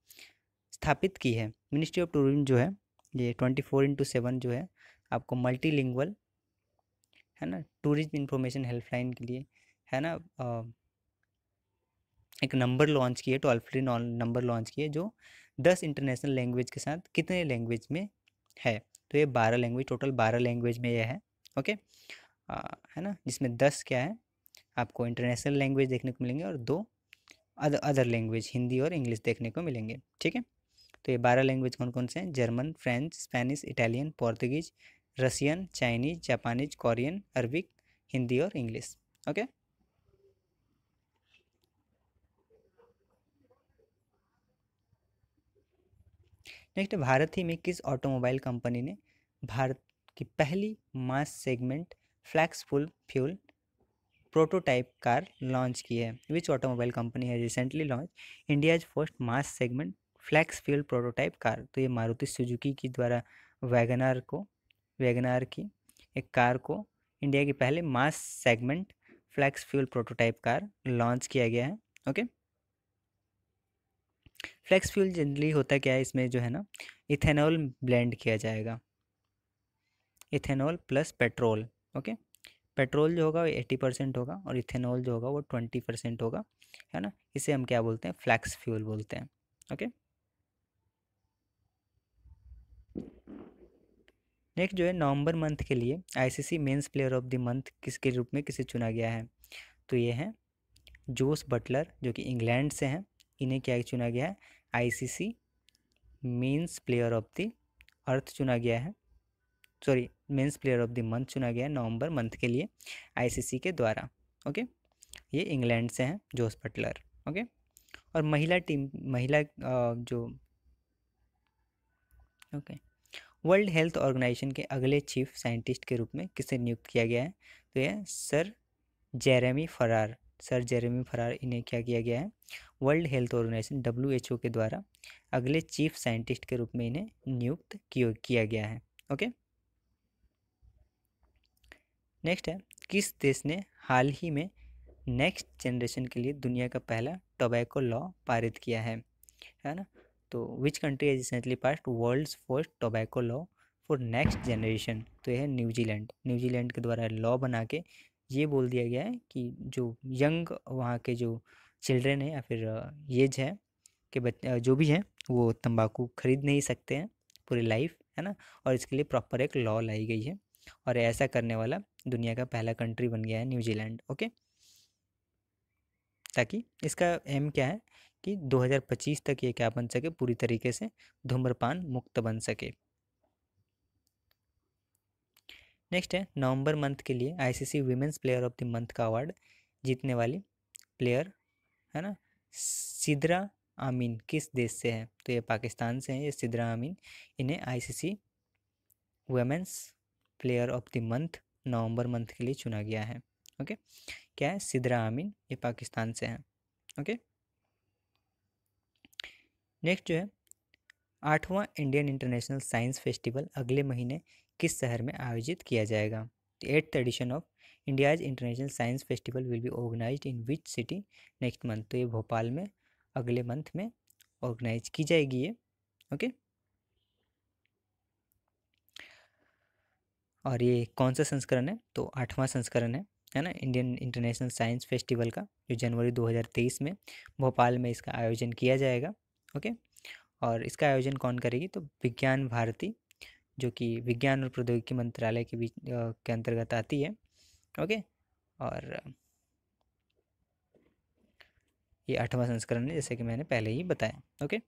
स्थापित की है? मिनिस्ट्री ऑफ टूरिज्म जो है ये 24x7 जो है आपको मल्टीलिंगुअल, है ना, टूरिज्म इंफॉर्मेशन हेल्पलाइन के लिए, है ना, एक नंबर लॉन्च किए, टोल फ्री नंबर लॉन्च किए जो 10 इंटरनेशनल लैंग्वेज के साथ कितने लैंग्वेज में है? तो ये 12 लैंग्वेज, टोटल 12 लैंग्वेज में ये है। ओके, है ना, जिसमें 10 क्या है आपको इंटरनेशनल लैंग्वेज देखने को मिलेंगे और 2 अदर लैंग्वेज हिंदी और इंग्लिश देखने को मिलेंगे। ठीक है, तो ये 12 लैंग्वेज कौन कौन से हैं? German, French, Spanish, Italian, Portuguese, Russian, Chinese, Japanese, Korean, Arabic, Hindi और इंग्लिश। ओके। नेक्स्ट, भारत ही में किस ऑटोमोबाइल कंपनी ने भारत की पहली mass segment flex full fuel prototype car launch की है? विच ऑटोमोबाइल कंपनी है recently launch India's first mass segment flex fuel prototype car? तो ये मारुति सुजुकी की द्वारा वैगनार की एक कार को इंडिया की पहले mass segment flex fuel prototype car launch किया गया है। ओके। फ्लैक्स फ्यूल जनरली होता क्या है, इसमें जो है ना इथेनॉल ब्लेंड किया जाएगा, ethanol plus petrol. Okay. Petrol जो होगा वो 80% होगा और इथेनॉल जो होगा वो 20% होगा, है ना। इसे हम क्या बोलते हैं? फ्लैक्स फ्यूल बोलते हैं। ओके। नेक्स्ट जो है, नवंबर मंथ के लिए ICC men's player of the month किसके रूप में किसे चुना गया है? तो ये है जोस बटलर, जो कि इंग्लैंड से हैं। इन्हें क्या चुना गया है? ICC men's player of the earth चुना गया है, sorry men's player of the month चुना गया है नवंबर मंथ के लिए आईसीसी के द्वारा। ओके। ये इंग्लैंड से हैं जोस बटलर। ओके। और महिला जो ओके, वर्ल्ड हेल्थ ऑर्गेनाइजेशन के अगले चीफ साइंटिस्ट के रूप में किसे नियुक्त किया गया है? तो यह सर जेरेमी फरार इन्हें क्या किया गया है? वर्ल्ड हेल्थ ऑर्गेनाइजेशन WHO के द्वारा अगले चीफ साइंटिस्ट के रूप में इन्हें नियुक्त किया गया है। ओके। नेक्स्ट है, किस देश ने हाल ही में नेक्स्ट जनरेशन के लिए दुनिया का पहला टोबैको लॉ पारित किया है ना? तो which country has recently passed world's first tobacco law for next generation? तो यह है न्यूजीलैंड। न्यूजीलैंड के द्वारा लॉ बना के ये बोल दिया गया है कि जो यंग वहाँ के जो चिल्ड्रेन है या फिर एज है कि जो भी हैं वो तंबाकू खरीद नहीं सकते हैं पूरी लाइफ, है ना। और इसके लिए प्रॉपर एक लॉ लाई गई है और ऐसा करने वाला दुनिया का पहला कंट्री बन गया है न्यूजीलैंड। ओके। ताकि इसका एम क्या है कि 2025 तक ये क्या बन सके, पूरी तरीके से धूम्रपान मुक्त बन सके। नेक्स्ट है, नवंबर मंथ के लिए ICC women's player of the month का अवार्ड जीतने वाली प्लेयर, है ना, सिद्रा आमीन किस देश से है? तो ये पाकिस्तान से हैं ये सिद्रा आमीन। इन्हें ICC women's player of the month November month के लिए चुना गया है। ओके। क्या है? सिद्रा आमीन, ये पाकिस्तान से हैं। ओके। नेक्स्ट जो है, 8वां इंडियन इंटरनेशनल साइंस फेस्टिवल अगले महीने किस शहर में आयोजित किया जाएगा? 8th edition of India's international science festival will be organised in which city next month? तो ये भोपाल में अगले मंथ में ऑर्गेनाइज की जाएगी ये। ओके। और ये कौन सा संस्करण है? तो 8वां संस्करण है ना, इंडियन इंटरनेशनल साइंस फेस्टिवल का, जो जनवरी 2023 में भोपाल में इसका आयोजन किया जाएगा। ओके। और इसका आयोजन कौन करेगी? तो विज्ञान भारती, जो कि विज्ञान और प्रौद्योगिकी मंत्रालय के बीच के अंतर्गत आती है। ओके। और ये 8वां संस्करण है, जैसे कि मैंने पहले ही बताया। ओके।